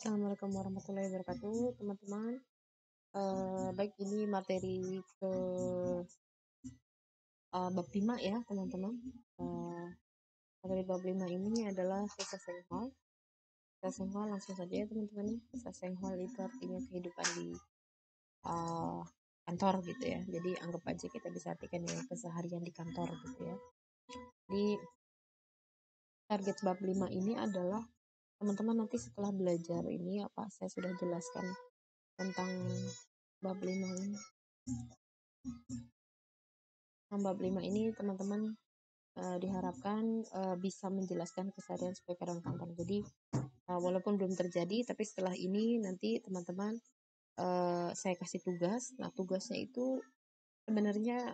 Assalamualaikum warahmatullahi wabarakatuh, teman-teman. Baik, ini materi ke bab 5 ya, teman-teman. Materi bab 5 ini adalah kisah senghol. Kisah senghol langsung saja ya, teman-teman. Kisah senghol itu artinya kehidupan di uh, kantor gitu ya. Jadi anggap aja kita bisa artikan ya keseharian di kantor gitu ya. Di target bab 5 ini adalah teman-teman nanti setelah belajar ini apa saya sudah jelaskan tentang bab 5 ini. Bab 5 ini teman-teman diharapkan bisa menjelaskan keseharian sebagai karyawan kantor. Jadi walaupun belum terjadi, tapi setelah ini nanti teman-teman saya kasih tugas. Nah, tugasnya itu sebenarnya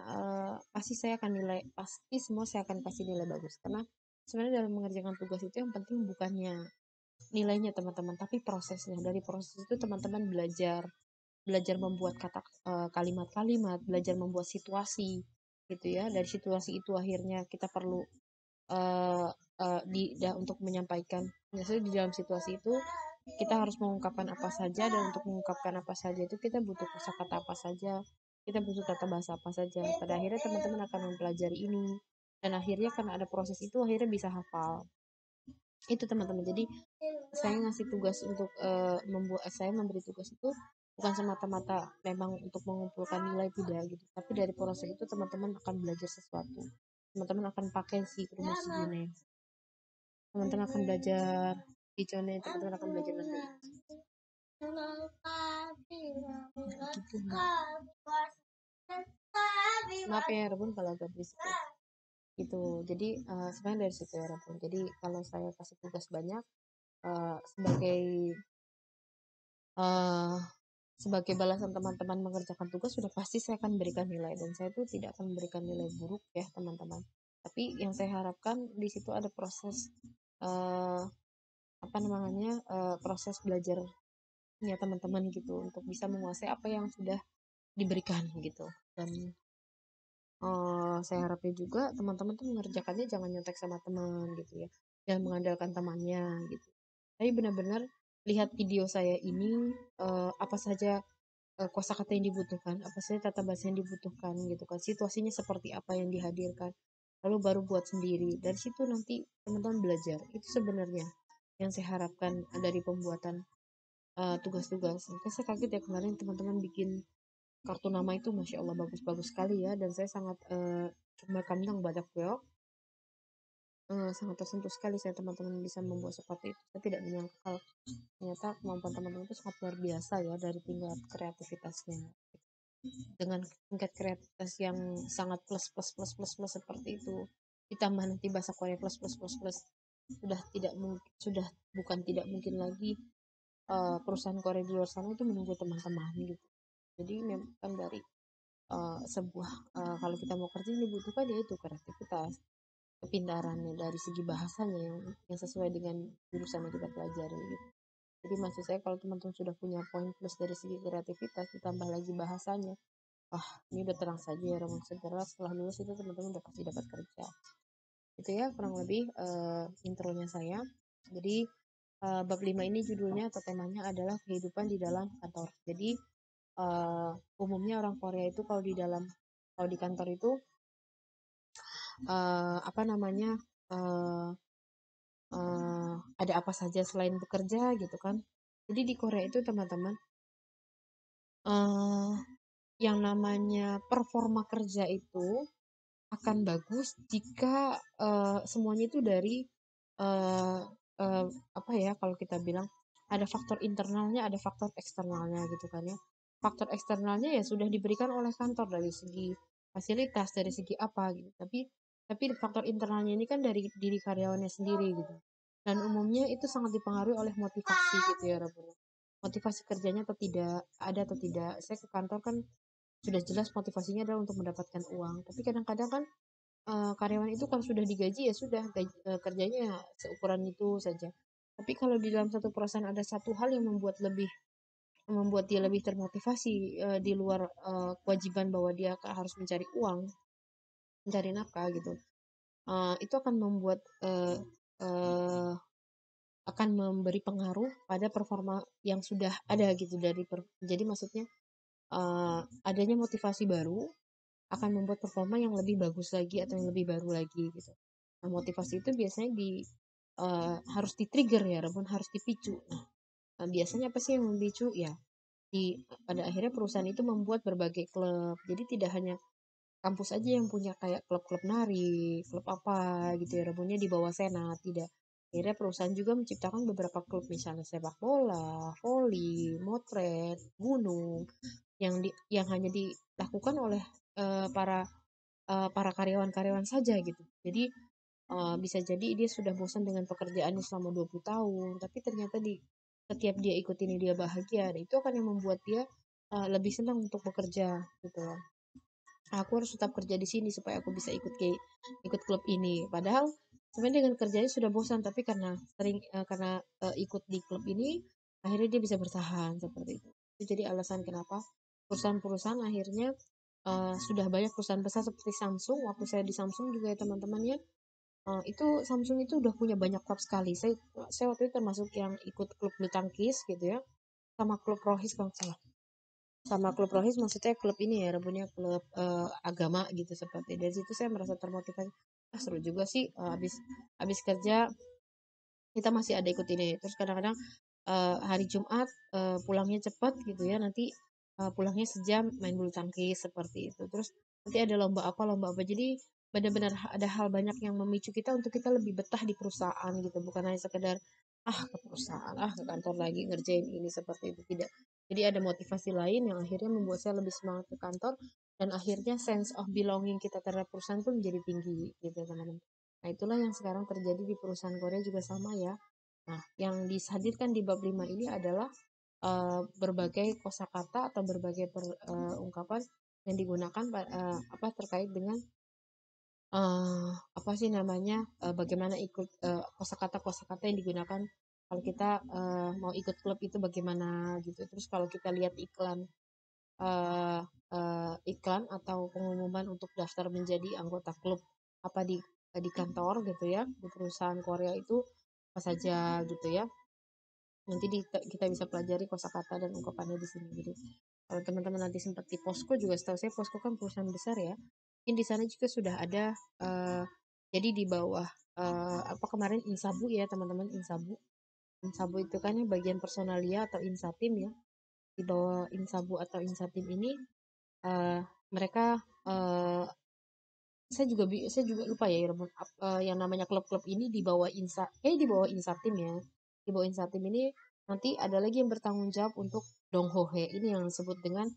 pasti semua saya akan kasih nilai bagus. Karena sebenarnya dalam mengerjakan tugas itu yang penting bukannya nilainya teman-teman, tapi prosesnya. Dari proses itu teman-teman belajar membuat kalimat-kalimat, belajar membuat situasi gitu ya. Dari situasi itu akhirnya kita perlu untuk menyampaikan. Misalnya di dalam situasi itu kita harus mengungkapkan apa saja, dan untuk mengungkapkan apa saja itu kita butuh kosakata apa saja, kita butuh tata bahasa apa saja. Pada akhirnya teman-teman akan mempelajari ini, dan akhirnya karena ada proses itu akhirnya bisa hafal. Itu teman-teman. Jadi saya ngasih tugas untuk saya memberi tugas itu bukan semata-mata memang untuk mengumpulkan nilai, tidak gitu, tapi dari proses itu teman-teman akan belajar sesuatu. Teman-teman akan pakai si rumus gini, teman-teman akan belajar hijaunya, teman-teman akan belajar nanti gitu. Maaf ya Rabun kalau agak berisik ya. Gitu. Jadi sebenarnya dari situ ya Rabun. Jadi kalau saya kasih tugas banyak sebagai balasan teman-teman mengerjakan tugas, sudah pasti saya akan berikan nilai, dan saya tuh tidak akan memberikan nilai buruk ya teman-teman. Tapi yang saya harapkan di situ ada proses proses belajarnya teman-teman gitu, untuk bisa menguasai apa yang sudah diberikan gitu. Dan saya harapnya juga teman-teman tuh mengerjakannya jangan nyontek sama teman gitu ya, jangan mengandalkan temannya gitu, tapi benar-benar lihat video saya ini, apa saja kosakata yang dibutuhkan, apa saja tata bahasa yang dibutuhkan gitu kan, situasinya seperti apa yang dihadirkan, lalu baru buat sendiri. Dari situ nanti teman-teman belajar. Itu sebenarnya yang saya harapkan dari pembuatan tugas-tugas. Saya kaget ya kemarin teman-teman bikin kartu nama itu, masya Allah bagus-bagus sekali ya, dan saya sangat kandang badak keok, sangat tersentuh sekali saya teman-teman bisa membuat seperti itu. Saya tidak menyangka kalau ternyata kemampuan teman-teman itu sangat luar biasa ya, dari tingkat kreativitasnya, dengan tingkat kreativitas yang sangat plus plus plus plus plus seperti itu, ditambah nanti bahasa Korea plus plus plus plus, sudah bukan tidak mungkin lagi perusahaan Korea di luar sana itu menunggu teman-teman gitu. Jadi memang dari kalau kita mau kerja yang dibutuhkan yaitu kreativitas, kepintarannya dari segi bahasanya yang sesuai dengan jurusan yang kita pelajari gitu. Jadi maksud saya kalau teman-teman sudah punya poin plus dari segi kreativitas ditambah lagi bahasanya, ini udah terang saja ya, Roman, segera setelah lulus itu teman-teman udah pasti dapat kerja. Itu ya kurang lebih intronya saya. Jadi bab 5 ini judulnya atau temanya adalah kehidupan di dalam kantor. Jadi umumnya orang Korea itu kalau di kantor itu ada apa saja selain bekerja gitu kan. Jadi di Korea itu teman-teman, yang namanya performa kerja itu akan bagus jika semuanya itu dari kalau kita bilang ada faktor internalnya, ada faktor eksternalnya gitu kan ya. Faktor eksternalnya ya sudah diberikan oleh kantor dari segi fasilitas, dari segi apa gitu. Tapi faktor internalnya ini kan dari diri karyawannya sendiri gitu. Dan umumnya itu sangat dipengaruhi oleh motivasi gitu ya Rabun. Motivasi kerjanya atau tidak, ada atau tidak. Saya ke kantor kan sudah jelas motivasinya adalah untuk mendapatkan uang. Tapi kadang-kadang kan karyawan itu kalau sudah digaji ya sudah, kerjanya seukuran itu saja. Tapi kalau di dalam satu perusahaan ada satu hal yang membuat dia lebih termotivasi di luar kewajiban bahwa dia harus mencari uang, mencari nafkah gitu. Itu akan membuat akan memberi pengaruh pada performa yang sudah ada gitu jadi maksudnya adanya motivasi baru akan membuat performa yang lebih bagus lagi atau yang lebih baru lagi gitu. Nah, motivasi itu biasanya harus di-trigger ya, Rebun, harus dipicu. Nah, biasanya apa sih yang memicu? Ya, pada akhirnya perusahaan itu membuat berbagai klub. Jadi tidak hanya kampus aja yang punya kayak klub-klub nari, klub apa gitu ya, Rebunnya di bawah senat, tidak. Akhirnya perusahaan juga menciptakan beberapa klub misalnya sepak bola, voli, motret, gunung yang hanya dilakukan oleh para para karyawan-karyawan saja gitu. Jadi bisa jadi dia sudah bosan dengan pekerjaannya selama 20 tahun, tapi ternyata setiap dia ikut ini dia bahagia, dan itu akan yang membuat dia lebih senang untuk bekerja gitu loh. Aku harus tetap kerja di sini supaya aku bisa ikut klub ini. Padahal sebenarnya dengan kerjanya sudah bosan, tapi karena ikut di klub ini akhirnya dia bisa bertahan seperti itu. Itu jadi alasan kenapa perusahaan-perusahaan akhirnya sudah banyak perusahaan besar seperti Samsung. Waktu saya di Samsung juga ya teman-temannya, itu Samsung itu udah punya banyak klub sekali. Saya waktu itu termasuk yang ikut klub bulu tangkis gitu ya, sama klub rohis kalau nggak salah. Sama klub rohis maksudnya klub ini ya, Rebunnya klub agama gitu seperti. Dari situ saya merasa termotivasi. Ah, seru juga sih, habis kerja kita masih ada ikut ini. Terus kadang-kadang hari Jumat pulangnya cepat gitu ya, nanti pulangnya sejam main bulu tangkis seperti itu. Terus nanti ada lomba apa. Jadi benar-benar ada hal banyak yang memicu kita untuk kita lebih betah di perusahaan gitu, bukan hanya sekedar ke perusahaan, ke kantor lagi ngerjain ini seperti itu, tidak. Jadi ada motivasi lain yang akhirnya membuat saya lebih semangat ke kantor, dan akhirnya sense of belonging kita terhadap perusahaan pun menjadi tinggi gitu teman-teman. Nah, itulah yang sekarang terjadi di perusahaan Korea juga sama ya. Nah, yang dihadirkan di bab 5 ini adalah berbagai kosakata atau berbagai ungkapan yang digunakan terkait dengan apa sih namanya, bagaimana ikut kosakata-kosakata yang digunakan kalau kita mau ikut klub itu bagaimana gitu. Terus kalau kita lihat eee iklan atau pengumuman untuk daftar menjadi anggota klub apa di kantor gitu ya, di perusahaan Korea itu apa saja gitu ya. Nanti kita bisa pelajari kosakata dan ungkapannya di sini. Jadi kalau teman-teman nanti sempat di Posko juga, setahu saya Posko kan perusahaan besar ya. Mungkin di sana juga sudah ada jadi di bawah apa kemarin Insabu ya teman-teman, Insabu. Insabu itu kan yang bagian personalia atau insatim ya. Di bawah Insabu atau insatim ini eh, mereka saya juga lupa ya yang namanya klub-klub ini di bawah Insatim ya. Di bawah Insatim ini nanti ada lagi yang bertanggung jawab untuk Donghohe ini yang disebut dengan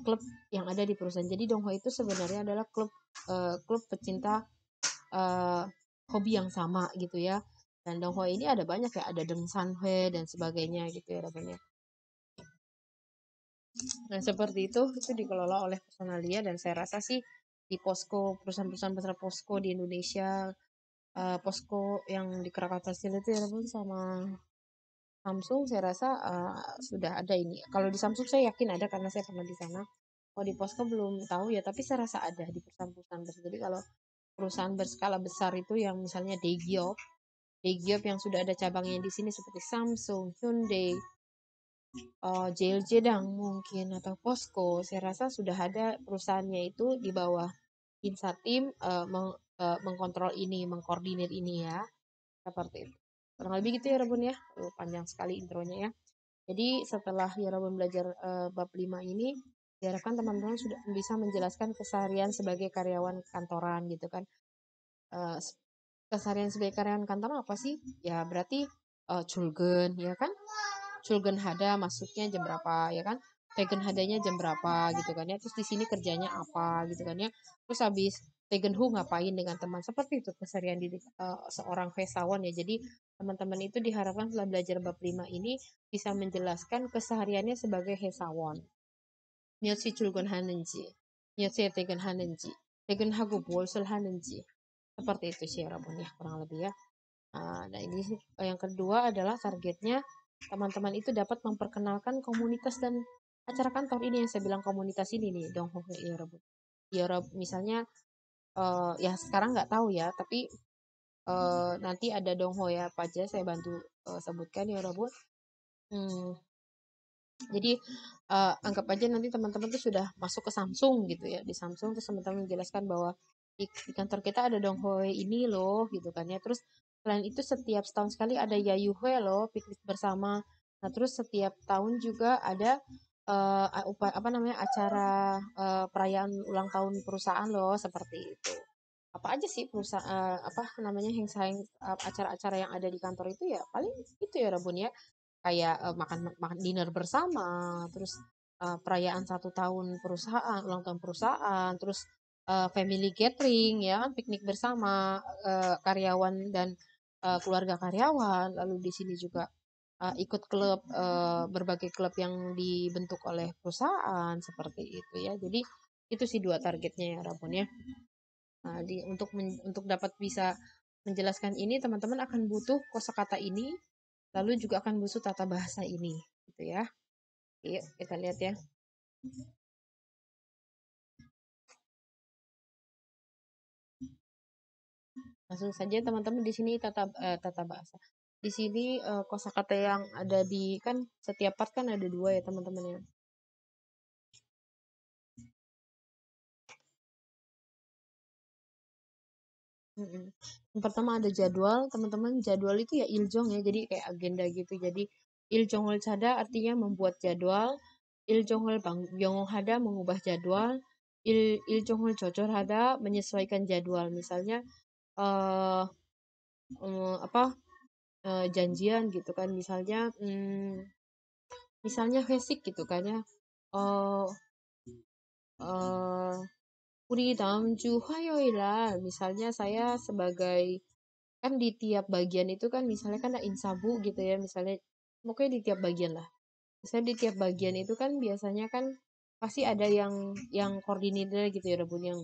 klub yang ada di perusahaan. Jadi Dongho itu sebenarnya adalah klub pecinta eh, hobi yang sama gitu ya. Dan Dongho ini ada banyak ya, ada Deng Sanhe dan sebagainya gitu ya namanya. Nah, seperti itu dikelola oleh Personalia, dan saya rasa sih di posko perusahaan-perusahaan besar posko di Indonesia, posko yang di Krakatau Steel itu ya pun sama Samsung, saya rasa sudah ada ini. Kalau di Samsung saya yakin ada karena saya pernah di sana. Kalau di posko belum tahu ya, tapi saya rasa ada di perusahaan-perusahaan besar. Jadi kalau perusahaan berskala besar itu yang misalnya Daegiop yang sudah ada cabangnya di sini seperti Samsung, Hyundai, JLJ Dang mungkin atau Posko, saya rasa sudah ada perusahaannya itu di bawah Insatim mengkontrol ini, mengkoordinir ini ya, seperti itu. Kurang lebih gitu ya Rebun ya. Panjang sekali intronya ya. Jadi setelah ya Rebun belajar bab 5 ini, diharapkan teman-teman sudah bisa menjelaskan keseharian sebagai karyawan kantoran gitu kan. Eh, Keseharian sebagai karyawan kantoran apa sih? Ya berarti culgen ya kan? Culgen Hada masuknya jam berapa ya kan? Tegen Hadanya jam berapa gitu kan ya? Terus di sini kerjanya apa gitu kan ya? Terus habis Tegen Hu ngapain dengan teman? Seperti itu keseharian di seorang Vesawan ya. Jadi teman-teman itu diharapkan setelah belajar bab 5 ini bisa menjelaskan kesehariannya sebagai Hesawan. 며칠 출근하는지, 며칠 퇴근하는지, 퇴근하고 무엇을 하는지. Seperti itu sih Rabun ya, kurang lebih ya. Nah ini yang kedua adalah targetnya teman-teman itu dapat memperkenalkan komunitas dan acara kantor ini yang saya bilang komunitas ini nih, dong ya Rabun. Ya misalnya ya sekarang nggak tahu ya, tapi nanti ada donghoe apa aja saya bantu sebutkan ya Rabun. Hmm, jadi anggap aja nanti teman-teman tuh sudah masuk ke Samsung gitu ya. Di Samsung terus teman-teman menjelaskan bahwa di kantor kita ada donghoe ini loh gitu kan ya. Terus selain itu setiap setahun sekali ada yayuhe loh, piknik bersama. Nah, terus setiap tahun juga ada apa namanya acara perayaan ulang tahun perusahaan loh seperti itu. Apa aja sih perusahaan apa namanya yang sayang acara-acara yang ada di kantor itu ya paling itu ya Rabun ya kayak makan makan dinner bersama, terus perayaan 1 tahun perusahaan, ulang tahun perusahaan, terus family gathering ya kan, piknik bersama karyawan dan keluarga karyawan. Lalu di sini juga ikut klub berbagai klub yang dibentuk oleh perusahaan seperti itu ya. Jadi itu sih 2 targetnya ya Rabon ya. Nah, untuk dapat bisa menjelaskan ini teman-teman akan butuh kosakata ini lalu juga akan butuh tata bahasa ini, gitu ya. Yuk, kita lihat ya. Langsung saja teman-teman di sini tata bahasa. Di sini kosakata yang ada di kan setiap part kan ada 2 ya teman-teman ya. Yang pertama ada jadwal, teman-teman. Jadwal itu ya iljong ya, jadi kayak agenda gitu. Jadi iljongol cada artinya membuat jadwal, iljongol byongol hada mengubah jadwal, iljongol cocor hada menyesuaikan jadwal. Misalnya eh apa janjian gitu kan misalnya Hesik gitu kan ya eh eh 우리 다음 주 화요일 날 misalnya saya sebagai kan di tiap bagian itu kan misalnya kan ada insabu gitu ya misalnya pokoknya di tiap bagian lah misalnya di tiap bagian itu kan biasanya kan pasti ada yang koordinator gitu ya Rebun yang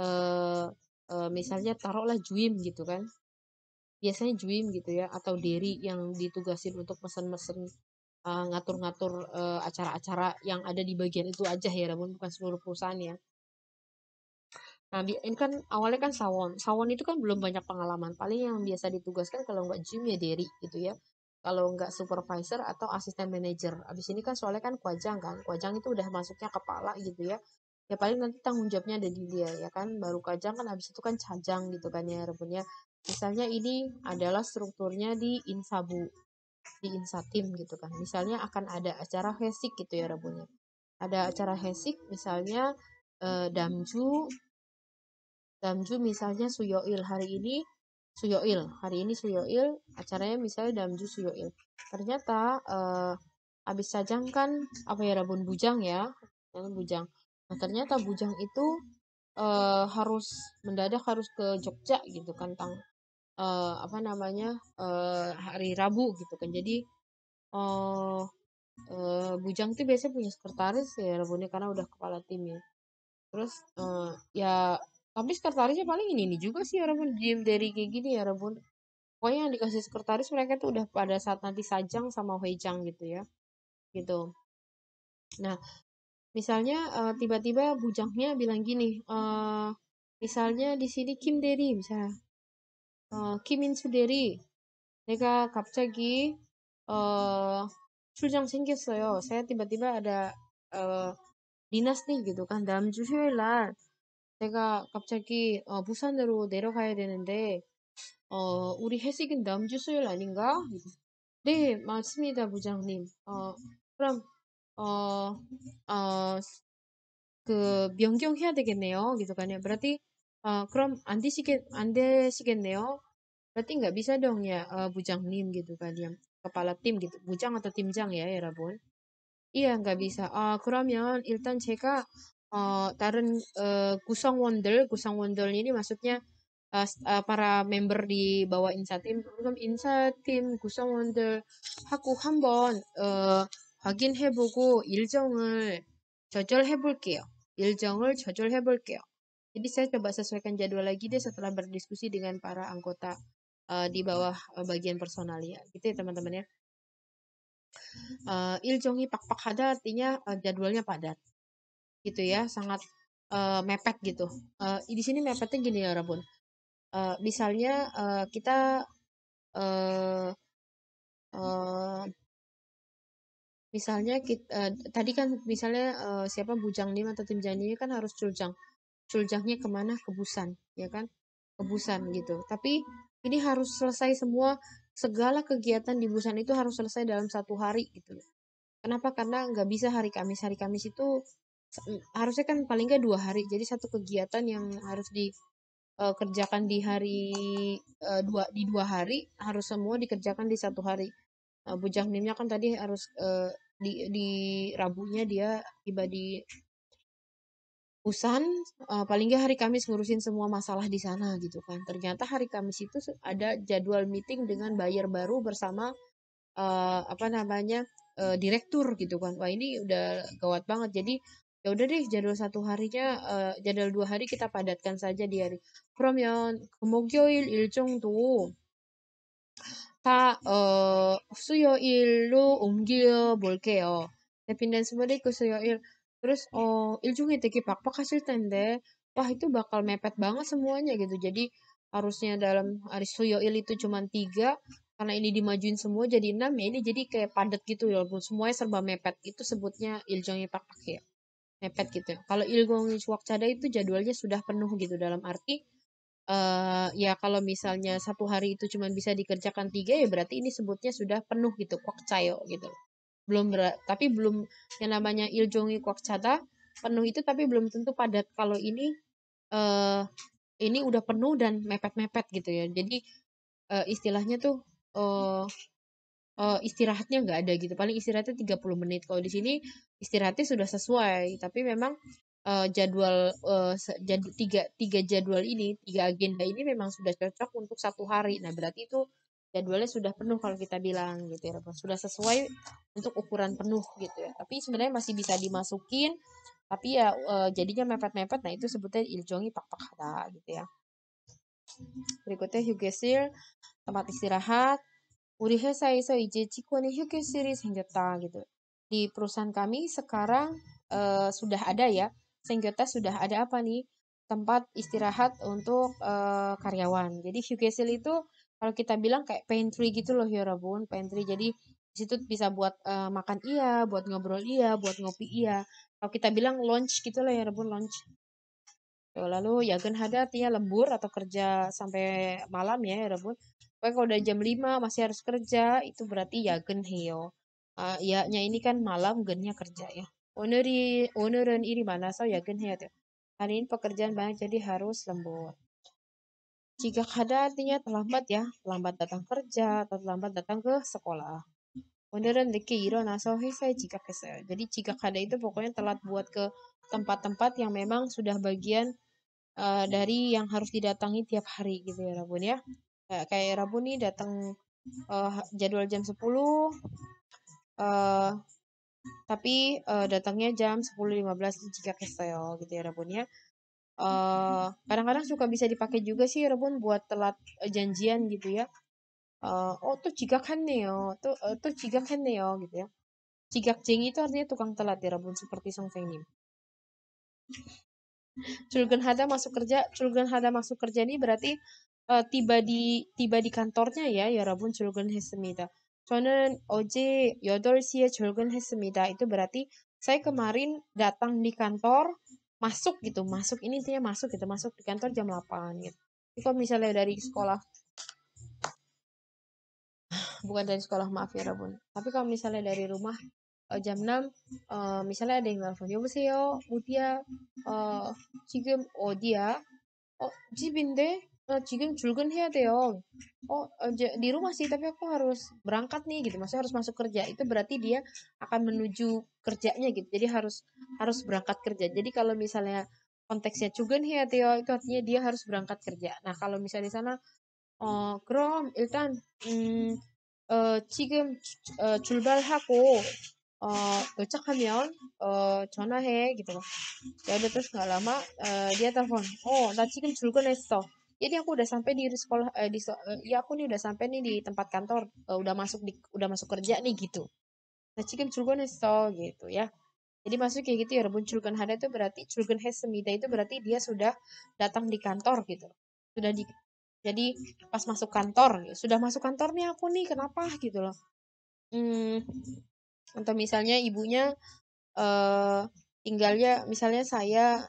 eh misalnya taruhlah Juim gitu kan biasanya Juim gitu ya atau Derry yang ditugasin untuk mesen-mesen ngatur-ngatur acara-acara yang ada di bagian itu aja ya namun bukan seluruh perusahaan ya. Nah, ini kan awalnya kan Sawon. Sawon itu kan belum banyak pengalaman. Paling yang biasa ditugaskan kalau nggak Jim ya Derry gitu ya. Kalau nggak supervisor atau asisten manager. Abis ini kan soalnya kan Kuajang kan. Kuajang itu udah masuknya kepala gitu ya. Ya paling nanti tanggung jawabnya ada di dia ya kan. Baru Kajang kan abis itu kan Cajang gitu kan ya rebunnya. Misalnya ini adalah strukturnya di Insabu, di Insatim gitu kan. Misalnya akan ada acara hesik gitu ya rebunnya. Ada acara hesik misalnya Damju Damju misalnya Suyoil hari ini Suyoil acaranya misalnya Damju Suyoil ternyata habis sajang kan apa ya Rabun Bujang ya Bujang nah ternyata Bujang itu harus mendadak harus ke Jogja gitu kan apa namanya hari Rabu gitu kan jadi uh, Bujang tuh biasanya punya sekretaris ya Rabunnya karena udah kepala tim ya terus ya tapi sekretarisnya paling ini juga sih ya Rabun diem dari kayak gini ya Rabun pokoknya yang dikasih sekretaris mereka tuh udah pada saat nanti Sajang sama Huijang gitu ya gitu nah misalnya tiba-tiba bujangnya bilang gini misalnya di sini Kim Dery misalnya Kim Insu Dery 내가 갑자기 출장 생겼어요. saya tiba-tiba ada dinas nih gitu kan dalam 주 수요일 날 내가 갑자기 부산으로 내려가야 되는데 우리 회식은 다음 주 수요일 아닌가? 네, 맞습니다, 부장님. 그럼 어, 어, 변경해야 되겠네요. gitu kan ya. Berarti 그럼 안 되시겠네요. Berarti nggak bisa dong ya bujangnim gitu kan yang kepala tim gitu. Bujang atau timjang ya, ya Rabun? Iya, nggak bisa. 그러면 일단 제가 다른 구성원들 ini maksudnya para member di bawah 인사팀, 그럼 인사팀 구성원들 하고 한번 확인해보고 일정을 조절해볼게요. Jadi saya coba sesuaikan jadwal lagi deh setelah berdiskusi dengan para anggota di bawah bagian personal ya. Gitu ya teman-teman ya. Iljongi pakpak artinya jadwalnya padat gitu ya sangat mepet gitu di sini mepetnya gini ya Rabun Misalnya kita eh, eh, misalnya tadi kan misalnya siapa Bujang Lim atau tim Jani ini kan harus culjangnya kemana, ke Busan, ya kan, ke Busan gitu. Tapi ini harus selesai semua, segala kegiatan di Busan itu harus selesai dalam 1 hari gitu. Kenapa? Karena nggak bisa hari Kamis. Hari Kamis itu harusnya kan paling nggak 2 hari. Jadi satu kegiatan yang harus dikerjakan di hari di 2 hari harus semua dikerjakan di 1 hari. Bujang Nimnya kan tadi harus di Rabunya dia tiba di Busan, paling nggak hari Kamis ngurusin semua masalah di sana gitu kan. Ternyata hari Kamis itu ada jadwal meeting dengan buyer baru bersama apa namanya direktur gitu kan. Wah ini udah gawat banget. Jadi ya udah deh jadwal 1 harinya, jadwal 2 hari kita padatkan saja di hari. 그러면 목요일 일정도 다 수요일로 옮겨 볼게요. 데피넨스 브레이크 수요일. Terus 일정이 되게 빡빡하실 텐데 wah itu bakal mepet banget semuanya gitu. Jadi harusnya dalam hari suyoil itu cuma 3 karena ini dimajuin semua jadi 6 ya ini jadi kayak padat gitu ya walaupun semuanya serba mepet itu sebutnya iljongi pakpak ya mepet gitu ya. Kalau ilgongi wakcada itu jadwalnya sudah penuh gitu dalam arti ya kalau misalnya 1 hari itu cuma bisa dikerjakan 3 ya berarti ini sebutnya sudah penuh gitu kwakcayo gitu. Tapi belum yang namanya iljongi kwakcada penuh itu tapi belum tentu padat. Kalau eh ini udah penuh dan mepet-mepet gitu ya. Jadi istilahnya tuh eh istirahatnya nggak ada gitu. Paling istirahatnya 30 menit. Kalau di sini istirahatnya sudah sesuai, tapi memang jadwal tiga jadwal ini, 3 agenda ini memang sudah cocok untuk 1 hari. Nah, berarti itu jadwalnya sudah penuh kalau kita bilang gitu ya. Sudah sesuai untuk ukuran penuh gitu ya. Tapi sebenarnya masih bisa dimasukin, tapi ya jadinya mepet-mepet. Nah, itu sebutnya iljongi pakpakada gitu ya. Berikutnya 휴게실, tempat istirahat. 우리 회사에서 이제 직원의 휴게실이 생겼다 gitu. Di perusahaan kami sekarang sudah ada ya, 생겼다 sudah ada apa nih? Tempat istirahat untuk karyawan. Jadi 휴게실 itu kalau kita bilang kayak pantry gitu loh ya Rabun, pantry. Jadi di situ bisa buat makan iya, buat ngobrol iya, buat ngopi iya. Kalau kita bilang lunch gitu lah ya Rabun, lunch. Lalu yagen hada artinya lembur atau kerja sampai malam ya, Rebun. Pokoknya kalau udah jam 5 masih harus kerja, itu berarti yagen heo. Ya ini kan malam, gennya kerja ya. 오늘은 일이 많아서 야근해야 돼요. Hari ini pekerjaan banyak jadi harus lembur. Jika ada artinya terlambat ya, terlambat datang kerja atau terlambat datang ke sekolah. 오늘은 늦게 일어나서 회사에 지각했어요. Jadi jika ada itu pokoknya telat buat ke tempat-tempat yang memang sudah bagian dari yang harus didatangi tiap hari gitu ya Rabun ya. Kayak Rabun nih datang jadwal jam 10 eh, tapi datangnya jam 10.15 jika kesel gitu ya Rabun ya. Kadang-kadang suka bisa dipakai juga sih Rabun buat telat janjian gitu ya. Oh tuh 지각했네요. tuh 지각했네요 gitu ya. 지각쟁이 itu artinya tukang telat ya Rabun seperti Songfengnim. Culgen hada masuk kerja ini berarti tiba di kantornya ya, 여러분 출근했습니다. 저는 어제 8시에 출근했습니다. Itu berarti saya kemarin datang di kantor, masuk gitu, masuk ini intinya masuk gitu, masuk di kantor jam 8 gitu. Jadi kalau misalnya dari sekolah, bukan dari sekolah maaf ya Rabun. Tapi kalau misalnya dari rumah jam 6 misalnya ada yang nelfon, 여보세요, 어디야? 지금 어디야? 집인데 지금 출근해야 돼요. Di rumah sih, tapi aku harus berangkat nih gitu. Maksudnya harus masuk kerja. Itu berarti dia akan menuju kerjanya gitu. Jadi harus harus berangkat kerja. Jadi kalau misalnya konteksnya 출근해야 돼요, itu artinya dia harus berangkat kerja. Nah, kalau misalnya di sana 그럼 일단 지금 출발하고 도착하면 전화해 gitu. Ya udah terus nggak lama dia telepon, oh nah 지금 출근했어. Jadi aku udah sampai di sekolah ya aku nih udah sampai nih di tempat kantor, udah masuk kerja nih gitu. Nah 지금 출근했어 gitu ya. Jadi masuk kayak gitu ya rebun 출근하다 itu berarti 출근했습니다 itu berarti dia sudah datang di kantor gitu. Sudah Jadi pas masuk kantor, sudah masuk kantor nih aku nih, kenapa gitu loh. Hmm, atau misalnya ibunya eh tinggalnya, misalnya saya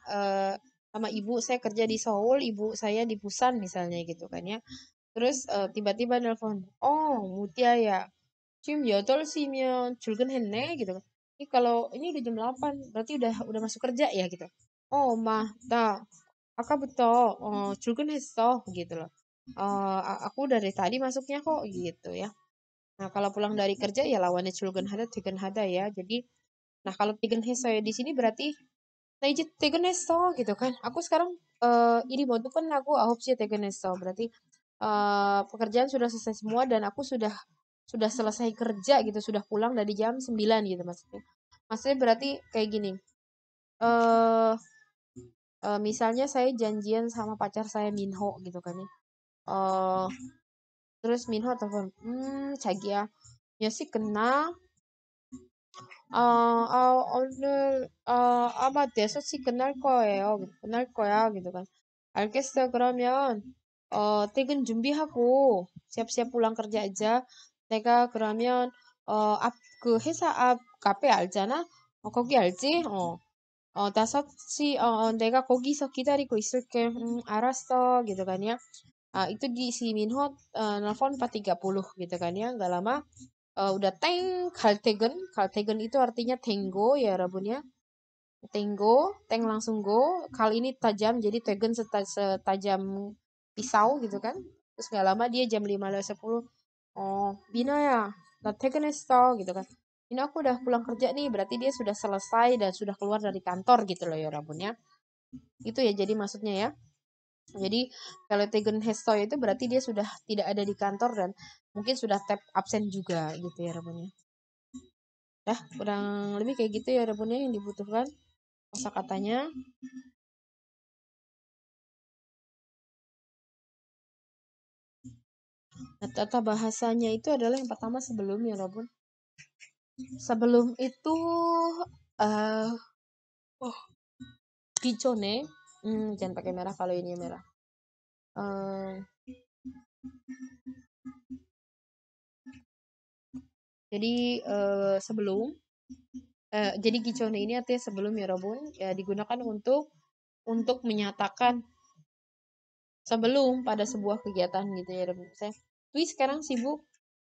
sama ibu, saya kerja di Seoul, ibu saya di Busan misalnya gitu kan ya. Terus tiba-tiba nelpon, oh Mutia ya, 지금 8시면 출근했네 gitu. Ini kalau ini udah jam 8, berarti udah masuk kerja ya gitu. Oh, mah, 나 아까부터 출근했어 gitu loh. Aku dari tadi masuknya kok gitu ya. Nah, kalau pulang dari kerja ya lawannya 출근하다, 퇴근하다 ya. Jadi, nah kalau 퇴근했어 ya di sini berarti 나 이제 퇴근했어 gitu kan. Aku sekarang ini baru kan aku 9시에 퇴근했어. Berarti pekerjaan sudah selesai semua dan aku sudah selesai kerja gitu, sudah pulang dari jam 9 gitu maksudnya. Maksudnya berarti kayak gini. Eh misalnya saya janjian sama pacar saya Minho gitu kan ya. Eh terus Minho telepon, 자기야, 몇 시 끝나? 오늘 아마 6시 끝날 거예요. 끝날 거야. gitu kan. 알겠어. 그러면 퇴근 준비하고 siap-siap pulang kerja aja. 내가 그러면 앞 회사 앞 카페 알잖아? 거기 알지? 5시 내가 거기서 기다리고 있을게. 알았어. gitu kan ya. Itu di si Minho nelfon 4.30 gitu kan ya. Nggak lama udah teng Kaltegen. Kaltegen itu artinya tenggo ya Rabun ya. Tenggo, teng langsung go. Kali ini tajam, jadi tegen setajam pisau gitu kan. Terus nggak lama dia jam 5.10. Oh, Bina ya, udah 퇴근했어 gitu kan. Ini aku udah pulang kerja nih, berarti dia sudah selesai dan sudah keluar dari kantor gitu loh ya Rabun ya. Itu ya jadi maksudnya ya. Jadi kalau Tegen Hestoy itu berarti dia sudah tidak ada di kantor dan mungkin sudah tap absen juga gitu ya Rabun ya. Ya, kurang lebih kayak gitu ya Rabunnya yang dibutuhkan kosakatanya. Nah, tata bahasanya itu adalah yang pertama sebelum ya Rabun. Sebelum itu eh oh, Gicone. Jangan pakai merah kalau ini merah. Eh, jadi sebelum jadi Gicone ini artinya sebelum ya Rabun ya digunakan untuk menyatakan sebelum pada sebuah kegiatan gitu ya Rabun. Wih sekarang sibuk.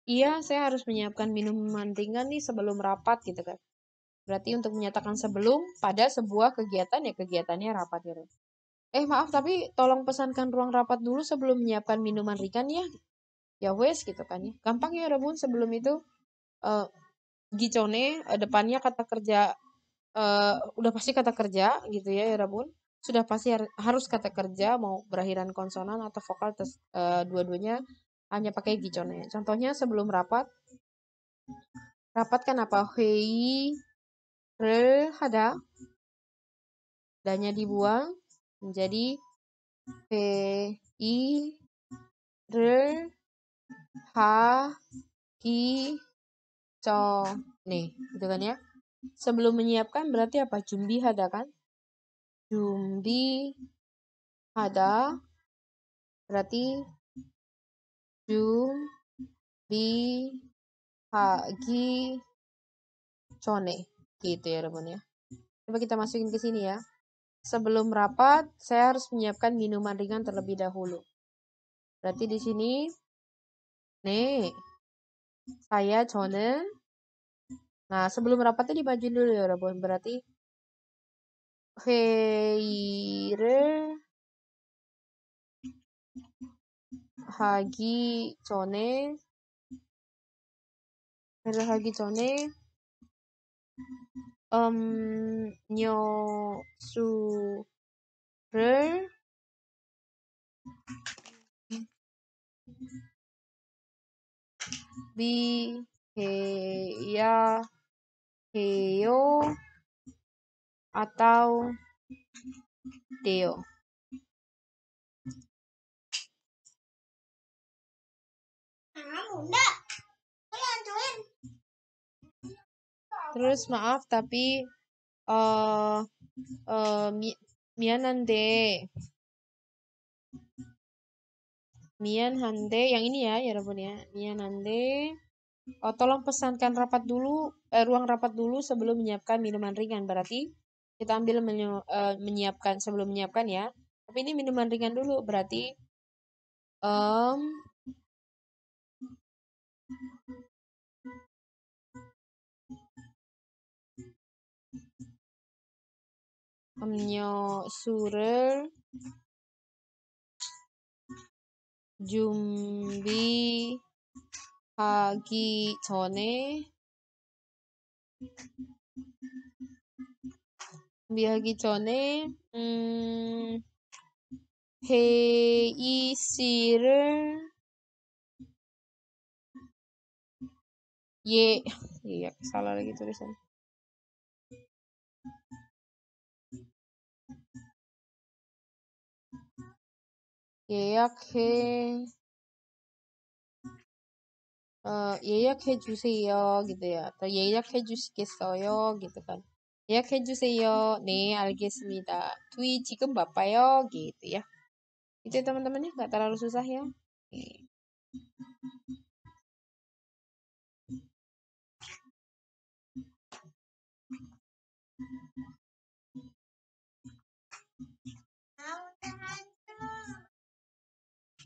Iya, saya harus menyiapkan minuman ringan nih sebelum rapat gitu kan. Berarti untuk menyatakan sebelum pada sebuah kegiatan ya kegiatannya rapat gitu. Maaf tapi tolong pesankan ruang rapat dulu sebelum menyiapkan minuman ringan ya. Ya wes gitu kan ya. Gampang ya Rabun sebelum itu eh gicone depannya kata kerja udah pasti kata kerja gitu ya Rabun. Sudah pasti harus kata kerja mau berakhiran konsonan atau vokal dua-duanya hanya pakai gicone. Contohnya sebelum rapat kan apa? 회의를 하다. Danya dibuang menjadi 회의를 하기 전에. Gitu kan ya. Sebelum menyiapkan berarti apa? Jumbihada kan? Jumbihada berarti jumbihagi 전에. Gitu ya, Rabun ya. Coba kita masukin ke sini ya. Sebelum rapat, saya harus menyiapkan minuman ringan terlebih dahulu. Berarti di sini, nih, 저는. Nah, sebelum rapatnya dimajuin dulu ya, Rabun. Berarti 회의를 하기 전에, 회의를 하기 전에, 음료수를 비해야 해요? atau 돼요? Terus maaf tapi eh mianande Mianhande, yang ini ya 여러분 ya. Mianhande. Tolong pesankan rapat dulu, ruang rapat dulu sebelum menyiapkan minuman ringan. Berarti kita ambil menyiapkan sebelum menyiapkan ya. Tapi ini minuman ringan dulu. Berarti 술을 준비하기 전에 회의실을 salah lagi tulisan. 예약해 주세요 gitu ya atau 예약해 주시겠어요 gitu kan 예약해 주세요 네 알겠습니다 Dwi 지금 bapayo gitu ya itu ya teman-teman ya nggak terlalu susah ya.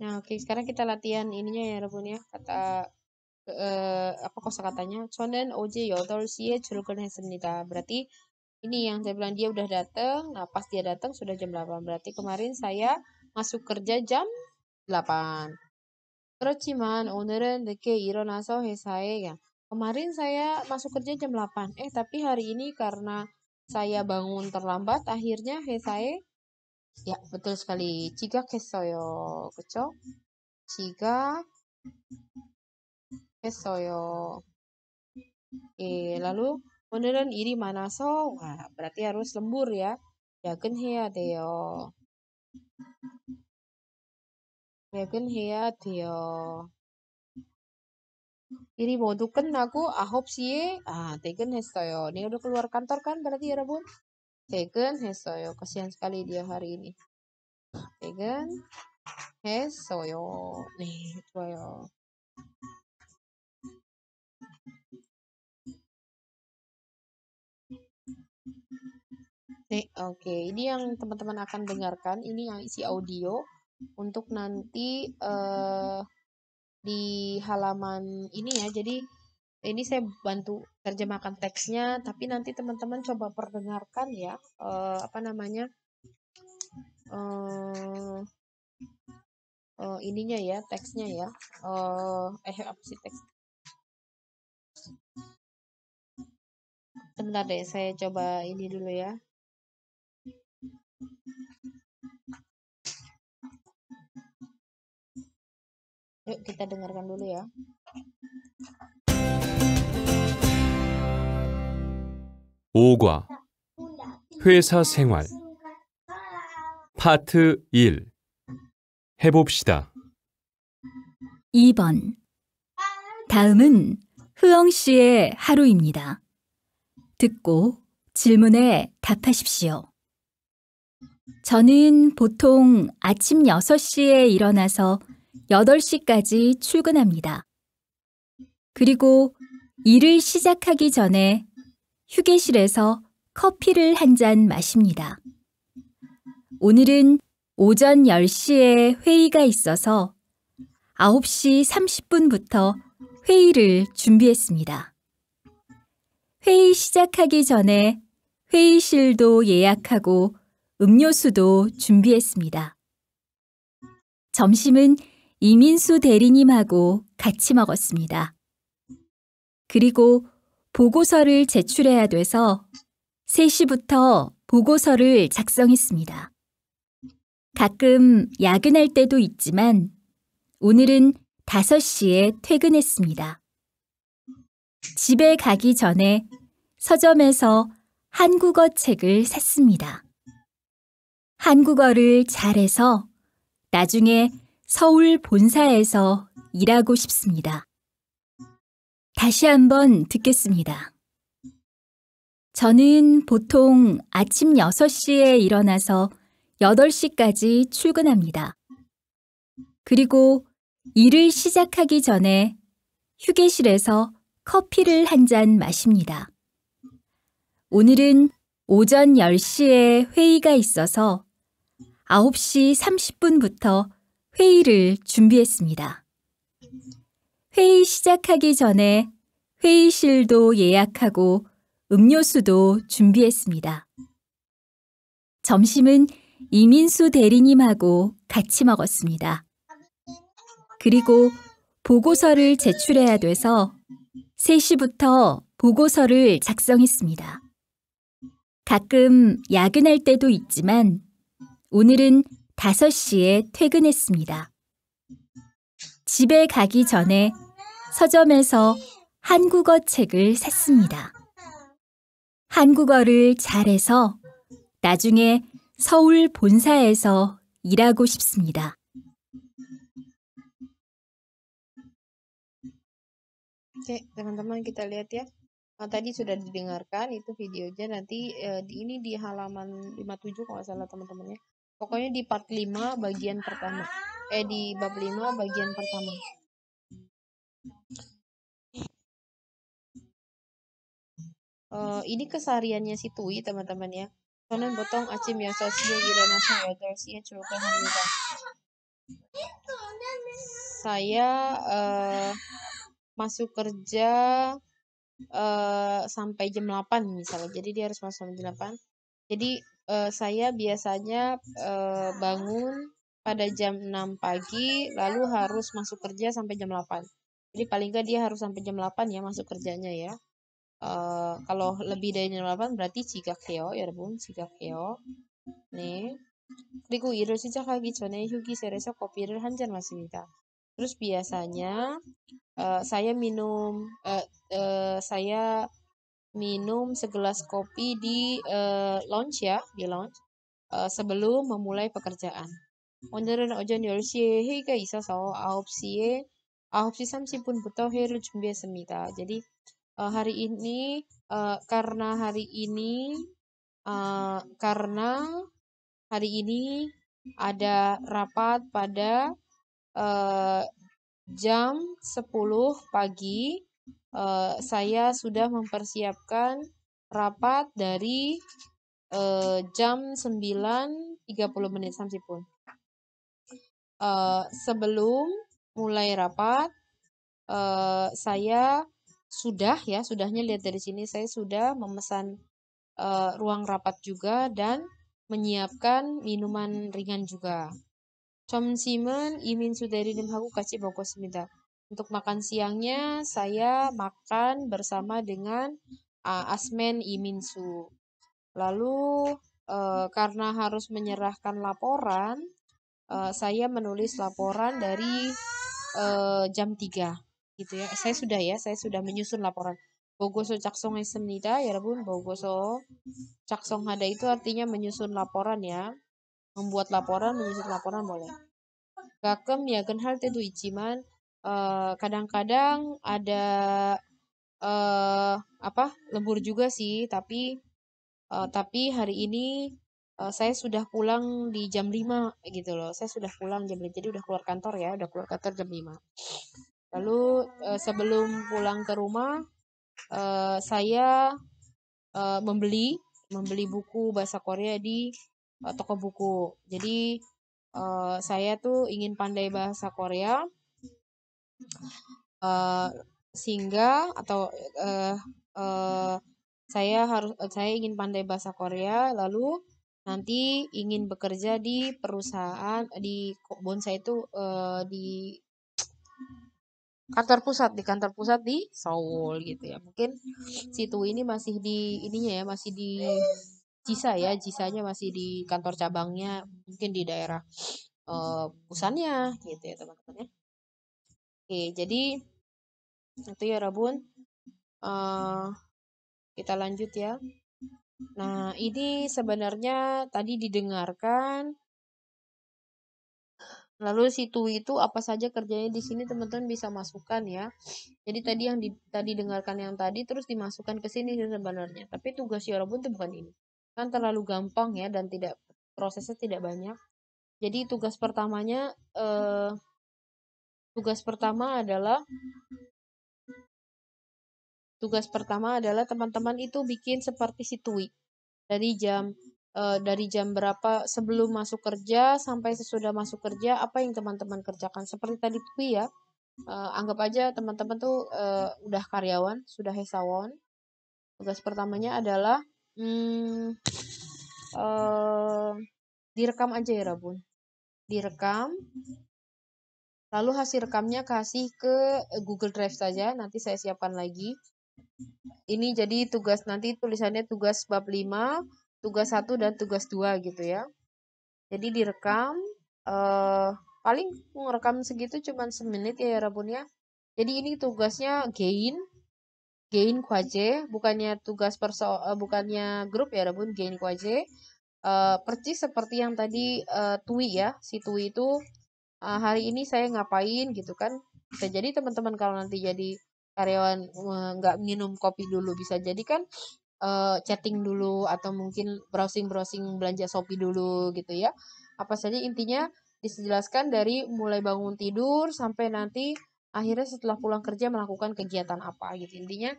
Nah, oke, sekarang kita latihan ininya ya, Rebun ya. Kata apa kosakatanya? 저는 어제 8시에 출근했습니다. Berarti ini yang saya bilang dia udah datang. Nah, pas dia datang sudah jam 8. Berarti kemarin saya masuk kerja jam 8. 그렇지만 오늘은 늦게 일어나서 회사에 kemarin saya masuk kerja jam 8. Tapi hari ini karena saya bangun terlambat akhirnya 회사에 ya, betul sekali. 지각했어요. 그쵸? 지각했어요. lalu 오늘은 일이 많아서 wah, berarti harus lembur ya. 야근해야 돼요. 야근해야 돼요. 일이 모두 끝나고 9시에 퇴근했어요. Ini udah keluar kantor kan berarti ya, Bun? 퇴근했어요. Kasihan sekali dia hari ini. 퇴근했어요. 네, 좋아요. Oke. Ini yang teman-teman akan dengarkan. Ini yang isi audio untuk nanti di halaman ini ya. Jadi ini saya bantu terjemahkan teksnya, tapi nanti teman-teman coba perdengarkan ya. Apa namanya? Ininya ya, teksnya ya. Apa sih teks? Sebentar deh, saya coba ini dulu ya. Yuk kita dengarkan dulu ya. 오과 회사 생활 파트 1 해봅시다. 2번 다음은 흐엉 씨의 하루입니다. 듣고 질문에 답하십시오. 저는 보통 아침 6시에 일어나서 8시까지 출근합니다. 그리고 일을 시작하기 전에 휴게실에서 커피를 한 잔 마십니다. 오늘은 오전 10시에 회의가 있어서 9시 30분부터 회의를 준비했습니다. 회의 시작하기 전에 회의실도 예약하고 음료수도 준비했습니다. 점심은 이민수 대리님하고 같이 먹었습니다. 그리고 보고서를 제출해야 돼서 3시부터 보고서를 작성했습니다. 가끔 야근할 때도 있지만 오늘은 5시에 퇴근했습니다. 집에 가기 전에 서점에서 한국어 책을 샀습니다. 한국어를 잘해서 나중에 서울 본사에서 일하고 싶습니다. 다시 한번 듣겠습니다. 저는 보통 아침 6시에 일어나서 8시까지 출근합니다. 그리고 일을 시작하기 전에 휴게실에서 커피를 한 잔 마십니다. 오늘은 오전 10시에 회의가 있어서 9시 30분부터 회의를 준비했습니다. 회의 시작하기 전에 회의실도 예약하고 음료수도 준비했습니다. 점심은 이민수 대리님하고 같이 먹었습니다. 그리고 보고서를 제출해야 돼서 3시부터 보고서를 작성했습니다. 가끔 야근할 때도 있지만 오늘은 5시에 퇴근했습니다. 집에 가기 전에 서점에서 한국어 책을 샀습니다. 한국어를 잘해서 나중에 서울 본사에서 일하고 싶습니다. Oke, teman-teman kita lihat ya. Tadi sudah didengarkan itu videonya nanti ini di halaman 57 kalau nggak salah teman-teman ya. Pokoknya di part 5 bagian pertama. Di bab 5 bagian pertama. Ini kesehariannya si Tui teman-teman ya. 저는 보통 아침 6시에 일어나서 8시에 출근합니다. Saya masuk kerja sampai jam 8 misalnya. Jadi dia harus masuk jam 8. Jadi saya biasanya bangun pada jam 6 pagi lalu harus masuk kerja sampai jam 8. Jadi paling nggak dia harus sampai jam 8 ya masuk kerjanya ya. Kalau lebih dari jam 8 berarti 지각해요, 여러분. 지각해요. 네. 그리고 일을 시작하기 전에 휴게실에서 커피를 한 잔 마십니다. Terus biasanya saya minum segelas kopi di lounge ya, di lounge sebelum memulai pekerjaan. 오늘은 오전 10시에 회의가 있어서 9시 30분부터 회의를 준비했습니다. jadi hari ini karena hari ini ada rapat pada jam 10 pagi. Saya sudah mempersiapkan rapat dari jam 9.30 menit 30. Sebelum mulai rapat, saya sudahnya lihat dari sini saya sudah memesan ruang rapat juga dan menyiapkan minuman ringan juga. 점심은 이민수 대리님하고 같이 먹었습니다. Untuk makan siangnya saya makan bersama dengan Asmen Iminsu. Lalu karena harus menyerahkan laporan, saya menulis laporan dari jam 3 gitu ya. Saya sudah menyusun laporan. 보고서 작성했습니다. 여러분, 보고서 작성하다 itu artinya menyusun laporan ya. Membuat laporan, menyusun laporan boleh. 가끔 야근할 때도 있지만 kadang-kadang ada lembur juga sih, tapi hari ini saya sudah pulang di jam 5 gitu loh. Saya sudah pulang jam 5. Jadi udah keluar kantor ya, udah keluar kantor jam 5. Lalu sebelum pulang ke rumah saya membeli buku bahasa Korea di toko buku. Jadi saya tuh ingin pandai bahasa Korea sehingga saya ingin pandai bahasa Korea lalu nanti ingin bekerja di perusahaan di Bonsai itu di kantor pusat di Seoul gitu ya. Mungkin situ ini masih di ininya ya, masih di Jisa ya, Jisanya masih di kantor cabangnya, mungkin di daerah Busannya gitu ya teman-teman ya. Oke, jadi itu ya Rabun. Kita lanjut ya. Nah, ini sebenarnya tadi didengarkan. Lalu situ itu apa saja kerjanya di sini teman-teman bisa masukkan ya. Jadi tadi yang tadi dengarkan yang tadi terus dimasukkan ke sini sebenarnya. Tapi tugas Yorobun itu bukan ini. Kan terlalu gampang ya dan prosesnya tidak banyak. Jadi tugas pertamanya Tugas pertama adalah teman-teman itu bikin seperti si Tui. Dari jam berapa sebelum masuk kerja sampai sesudah masuk kerja, apa yang teman-teman kerjakan. Seperti tadi Tui ya, anggap aja teman-teman tuh udah karyawan, sudah hesawan. Tugas pertamanya adalah direkam aja ya Rabun. Direkam, lalu hasil rekamnya kasih ke Google Drive saja, nanti saya siapkan lagi. Ini jadi tugas nanti tulisannya tugas bab 5, tugas 1 dan tugas 2 gitu ya. Jadi direkam, paling ngerekam segitu cuman semenit ya Rabun ya. Jadi ini tugasnya gain kuaje, bukannya bukannya grup ya Rabun, gain kuaje. Persis seperti yang tadi Tui ya, si Tui itu hari ini saya ngapain gitu kan. Bisa jadi teman-teman kalau nanti jadi karyawan nggak minum kopi dulu, bisa jadi kan chatting dulu atau mungkin browsing-browsing belanja Shopee dulu gitu ya. Apa saja intinya dijelaskan dari mulai bangun tidur sampai nanti akhirnya setelah pulang kerja melakukan kegiatan apa gitu. Intinya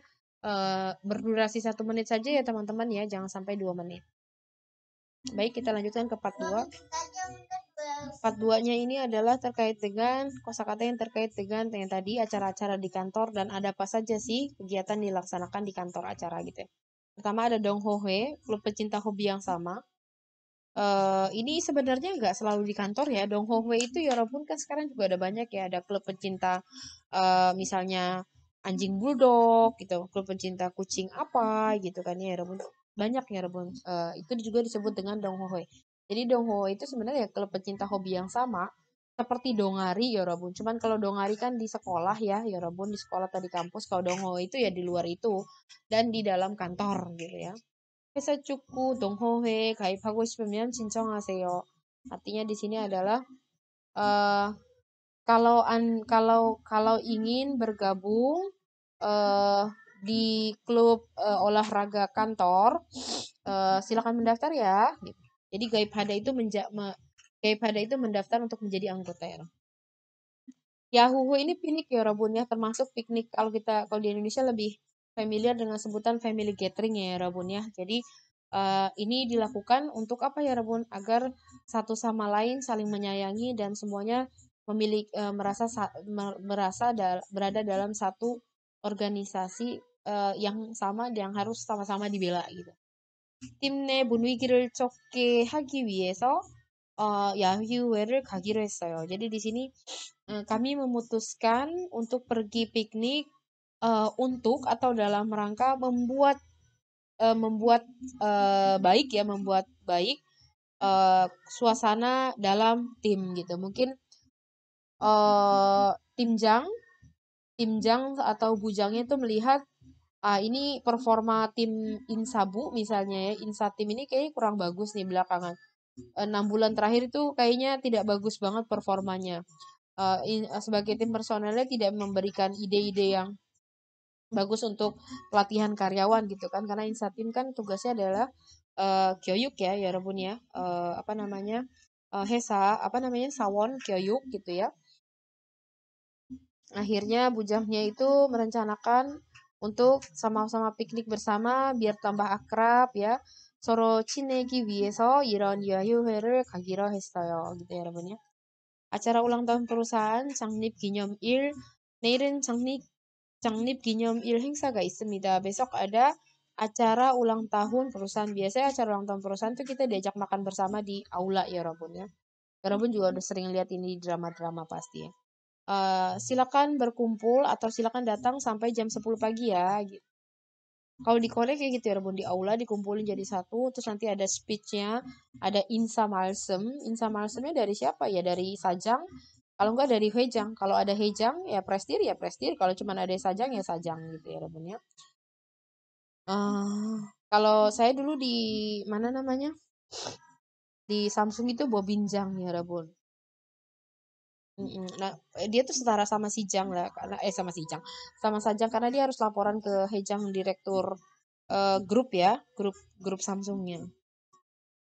berdurasi 1 menit saja ya teman-teman ya, jangan sampai 2 menit. Baik, kita lanjutkan ke part 2. Part 2-nya ini adalah terkait dengan kosakata yang terkait dengan yang tadi acara-acara di kantor dan ada apa saja sih kegiatan dilaksanakan di kantor acara gitu ya. Pertama ada Donghohe, klub pecinta hobi yang sama. Ini sebenarnya nggak selalu di kantor ya. Donghohe itu ya walaupun kan sekarang juga ada banyak ya. Ada klub pecinta misalnya anjing bulldog gitu, klub pecinta kucing apa gitu kan ya walaupun banyak ya walaupun itu juga disebut dengan Donghohe. Jadi Donghoe itu sebenarnya klub pecinta hobi yang sama seperti Dongari ya Rabun. Cuman kalau Dongari kan di sekolah ya Rabun, di sekolah atau di kampus. Kalau Donghoe itu ya di luar itu dan di dalam kantor gitu ya. 회사 축구 동호회에 가입하고 싶으면 신청하세요. Artinya di sini adalah eh kalau ingin bergabung eh di klub olahraga kantor, silakan mendaftar ya. Gitu. Jadi Gaib Hada itu mendaftar untuk menjadi anggota ya. Yahoo ini piknik ya Rabun ya, termasuk piknik kalau di Indonesia lebih familiar dengan sebutan family gathering ya Rabun ya. Jadi ini dilakukan untuk apa ya Rabun? Agar satu sama lain saling menyayangi dan semuanya berada dalam satu organisasi yang sama yang harus sama-sama dibela gitu. 팀 내 분위기를 좋게 하기 위해서 야유회를 가기로 했어요. Jadi di sini kami memutuskan untuk pergi piknik untuk atau dalam rangka membuat baik suasana dalam tim gitu. Mungkin timjang atau bujangnya itu melihat ini performa tim Insabu misalnya ya, Insatim ini kayaknya kurang bagus nih belakangan. 6 bulan terakhir itu kayaknya tidak bagus banget performanya. Sebagai tim personelnya tidak memberikan ide-ide yang bagus untuk pelatihan karyawan gitu kan, karena Insatim kan tugasnya adalah 교육 ya Rabun ya, apa namanya, sawon 교육 gitu ya. Akhirnya bujangnya itu merencanakan untuk sama-sama piknik bersama biar tambah akrab ya. 서로 친해지기 위해서 이런 야유회를 가기로 했어요. gitu ya Rabun ya. 아차라 ulang tahun perusahaan 창립 기념일. 내일은 창립 기념일 행사가 있습니다. Besok ada acara ulang tahun perusahaan. Biasanya acara ulang tahun perusahaan itu kita diajak makan bersama di aula ya Rabun ya. Rabun juga udah sering lihat ini di drama-drama pasti ya. Silakan berkumpul atau silakan datang sampai jam 10 pagi ya. Gitu. Kalau di Korea kayak gitu ya Rabun, di aula dikumpulin jadi satu, terus nanti ada speech-nya, ada Insa Malsem. Insa Malsemnya dari siapa ya? Dari Sajang. Kalau enggak dari Hejang. Kalau ada Hejang ya Prestir ya Prestir. Kalau cuma ada Sajang ya Sajang gitu ya Rabun ya. Kalau saya dulu di mana namanya? Di Samsung itu Bobinjang ya Rabun. Nah, dia tuh setara sama si Jang lah, karena sama Sajang karena dia harus laporan ke Hejang direktur grup ya, grup Samsungnya.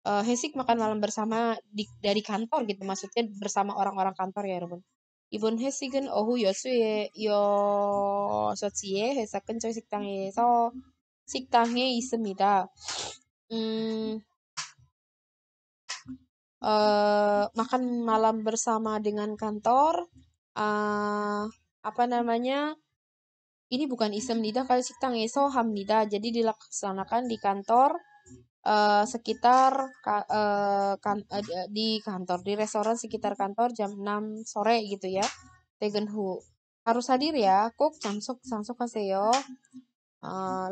Hesik makan malam bersama dari kantor gitu, maksudnya bersama orang-orang kantor ya, Rabun. 이번 회식은 오후 6시에 회사 근처 식당에 있습니다. Makan malam bersama dengan kantor. Apa namanya? Ini bukan 있습니다. Kalau 식당에서 합니다. Jadi dilaksanakan di kantor sekitar di kantor, di restoran sekitar kantor jam 6 sore gitu ya. 퇴근후. Harus hadir ya. 꼭 참석하세요.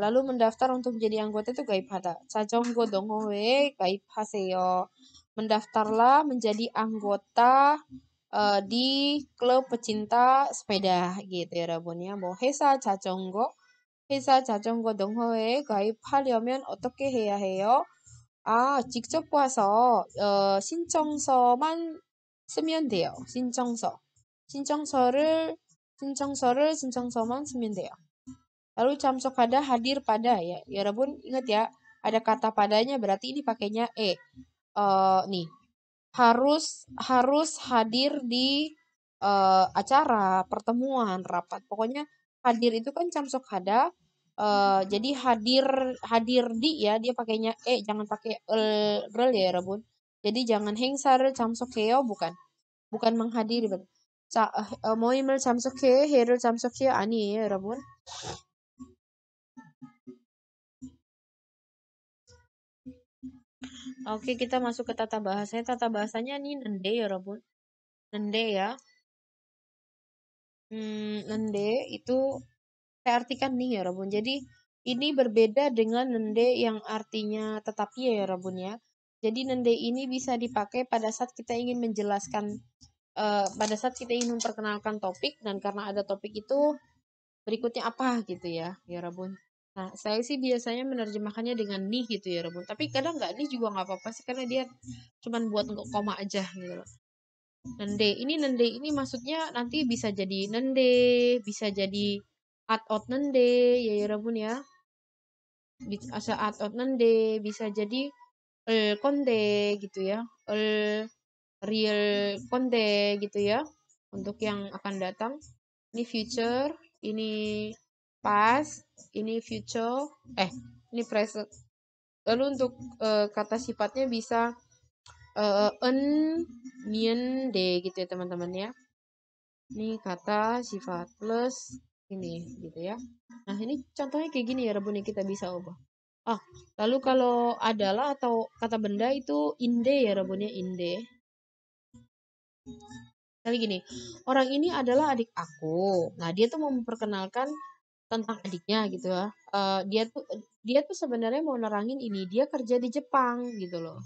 lalu mendaftar untuk menjadi anggota itu 가입하다. 자전거 동호회에 가입하세요. Mendaftarlah menjadi anggota di klub pecinta sepeda gitu ya 여러분 ya. 뭐 회사 자전거 동호회에 가입하려면 어떻게 해야 해요? 직접 와서 신청서만 쓰면 돼요. 신청서만 쓰면 돼요. Lalu 참석하다 hadir pada ya. Ya Rabun ingat ya, ada kata padanya berarti ini pakainya nih harus hadir di acara, pertemuan, rapat. Pokoknya hadir itu kan 참석하다. Jadi hadir di ya dia pakainya jangan pakai rel ya Rabun. Jadi jangan 행사를 참석해요 bukan menghadiri. 모임을 참석해 회를 참석해요 아니에요 여러분. Oke, kita masuk ke tata bahasanya. Tata bahasanya nih nende ya, Robun. Nende ya. Nende itu saya artikan nih ya, Robun. Jadi ini berbeda dengan nende yang artinya tetapi ya, Robun ya. Jadi nende ini bisa dipakai pada saat kita ingin menjelaskan, pada saat kita ingin memperkenalkan topik dan karena ada topik itu berikutnya apa gitu ya, Robun. Nah, saya sih biasanya menerjemahkannya dengan nih gitu ya, Robun. Tapi kadang nggak nih juga nggak apa-apa sih, karena dia cuman buat koma aja gitu loh. Nende ini maksudnya nanti bisa jadi nende, bisa jadi out nende, ya Robun ya. Bisa out nende, bisa jadi konde gitu ya. Real konde gitu ya. Untuk yang akan datang. Ini future, ini past, ini future, ini present. Lalu untuk kata sifatnya bisa en, mien, de gitu ya teman-teman ya. Ini kata sifat plus ini gitu ya. Nah ini contohnya kayak gini ya Rebun yang kita bisa ubah. Lalu kalau adalah atau kata benda itu inde ya Rebunnya inde. Kali gini, orang ini adalah adik aku. Nah dia tuh mau memperkenalkan tentang adiknya gitu ya. Dia tuh sebenarnya mau nerangin ini dia kerja di Jepang gitu loh.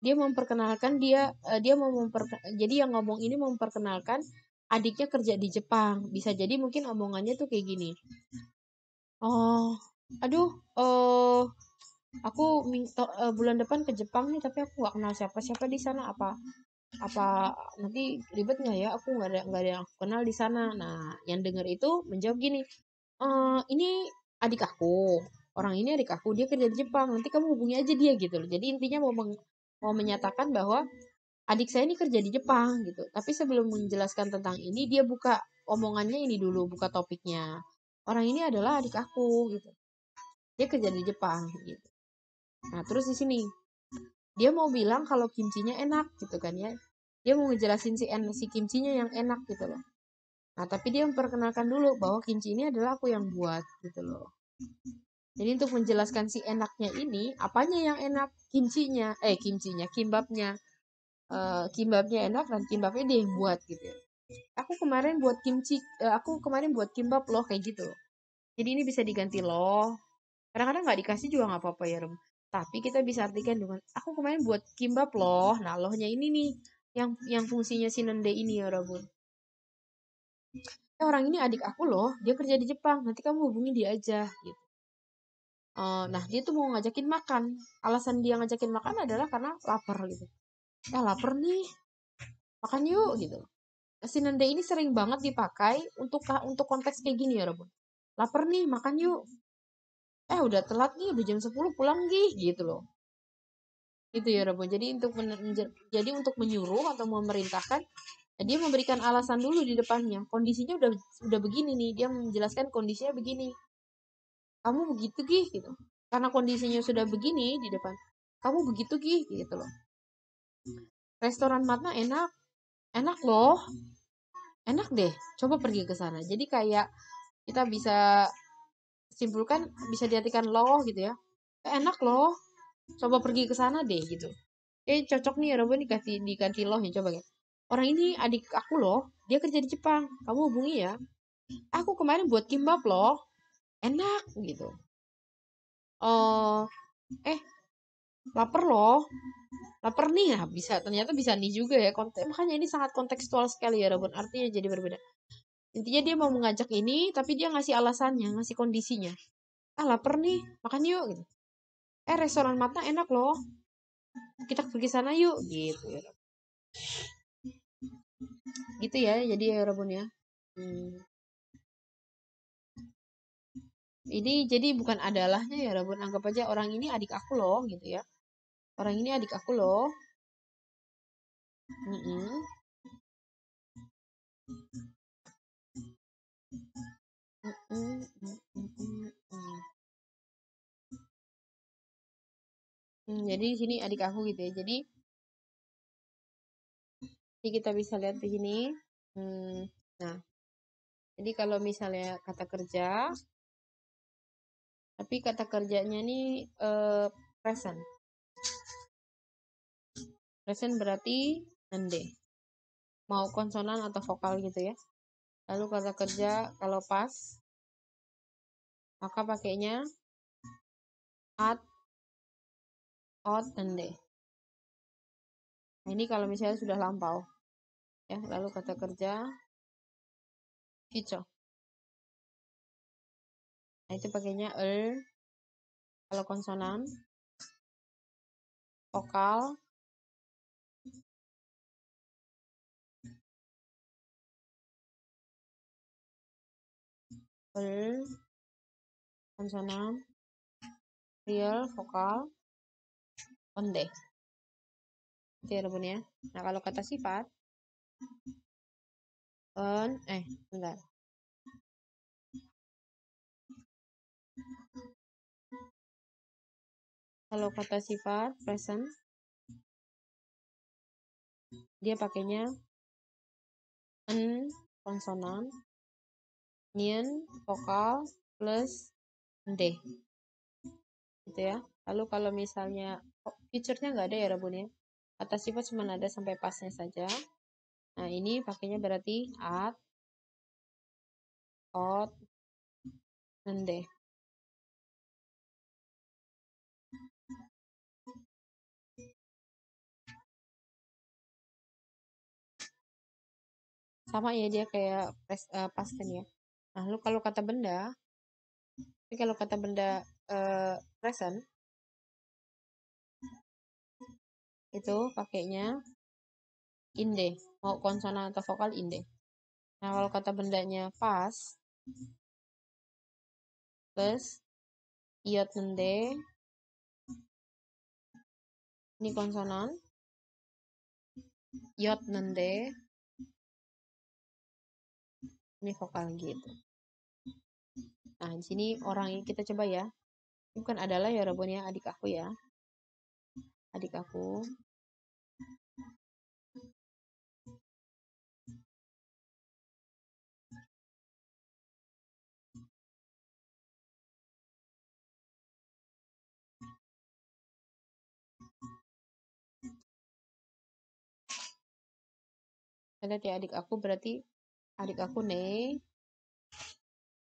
Dia memperkenalkan jadi yang ngomong ini memperkenalkan adiknya kerja di Jepang. Bisa jadi mungkin omongannya tuh kayak gini. Oh, aduh, aku bulan depan ke Jepang nih tapi aku nggak kenal siapa-siapa di sana apa nanti ribet nggak ya? Aku nggak ada yang aku kenal di sana. Nah, yang denger itu menjawab gini, ini adik aku, orang ini adik aku, dia kerja di Jepang, nanti kamu hubungi aja dia gitu loh. Jadi intinya mau menyatakan bahwa adik saya ini kerja di Jepang gitu. Tapi sebelum menjelaskan tentang ini, dia buka omongannya ini dulu, buka topiknya. Orang ini adalah adik aku gitu. Dia kerja di Jepang gitu. Nah, terus di sini dia mau bilang kalau kimchinya enak gitu kan ya. Dia mau ngejelasin si kimchinya yang enak gitu loh. Nah, tapi dia memperkenalkan dulu bahwa kimchi ini adalah aku yang buat gitu loh. Jadi untuk menjelaskan si enaknya ini, apanya yang enak? Kimchinya, kimbabnya. Kimbabnya enak dan kimbabnya dia yang buat gitu ya. Aku kemarin buat kimbab loh kayak gitu. Jadi ini bisa diganti loh. Kadang-kadang nggak dikasih juga nggak apa-apa ya, Rom. Tapi kita bisa artikan dengan aku kemarin buat kimbab loh. Nah, lohnya ini nih yang fungsinya si nende ini ya, Robun. Orang ini adik aku loh, dia kerja di Jepang. Nanti kamu hubungi dia aja gitu. Nah, dia tuh mau ngajakin makan. Alasan dia ngajakin makan adalah karena lapar gitu. Lapar nih. Makan yuk gitu. Si nende ini sering banget dipakai untuk konteks kayak gini ya, Robun. Lapar nih, makan yuk. Udah telat nih, udah jam 10 pulang gitu loh. Itu ya Robun. Jadi untuk menyuruh atau memerintahkan Nah, dia memberikan alasan dulu di depannya. Kondisinya udah begini nih. Dia menjelaskan kondisinya begini. Kamu begitu Gih gitu. Karena kondisinya sudah begini di depan. Kamu begitu Gih gitu loh. Restoran Matna enak. Enak loh. Enak deh. Coba pergi ke sana. Jadi kayak kita bisa simpulkan, bisa diartikan loh gitu ya. Enak loh. Coba pergi ke sana deh gitu. Cocok nih ya, Robin diganti loh ya, coba ya. Orang ini adik aku loh, dia kerja di Jepang. Kamu hubungi ya. Aku kemarin buat kimbap loh. Enak gitu. Oh, lapar loh. Lapar nih. Nah, ternyata bisa nih juga ya. Makanya ini sangat kontekstual sekali ya, Robin. Artinya jadi berbeda. Intinya dia mau mengajak ini, tapi dia ngasih alasannya, ngasih kondisinya. Lapar nih, makan yuk gitu. Restoran Matna enak loh. Kita pergi sana yuk gitu ya. Gitu ya, jadi ya Robin ya. Ini jadi bukan adalahnya ya Robin, anggap aja orang ini adik aku loh gitu ya. Orang ini adik aku loh. Jadi di sini adik aku gitu ya. Jadi kita bisa lihat di sini. Nah, jadi kalau misalnya kata kerja, tapi kata kerjanya nih present. Present berarti nende. Mau konsonan atau vokal gitu ya. Lalu kata kerja kalau pas, maka pakainya at, out, nende. Nah, ini kalau misalnya sudah lampau. Ya, lalu kata kerja future. Nah, itu pakainya kalau konsonan, vokal, konsonan, real, vokal, onde. Itu ya Bun ya. Nah, kalau kata sifat, bentar. Kalau kata sifat present, dia pakainya konsonan, nien, vokal, plus nde. Gitu ya. Lalu kalau misalnya future-nya nggak ada ya Bun ya. Kata sifat cuma ada sampai pasnya saja. Nah, ini pakainya berarti at, out, nende. Sama ya dia kayak past tense ya. Nah, lalu kalau kata benda, present itu pakainya inde, mau konsonan atau vokal inde. Nah, kalau kata bendanya pas plus iot nende, ini konsonan, iot nende, ini vokal gitu. Nah, di sini orang ini kita coba ya. Ini bukan adalah ya Rabun ya, adik aku ya. Adik aku. Lihat ya adik aku berarti adik aku ne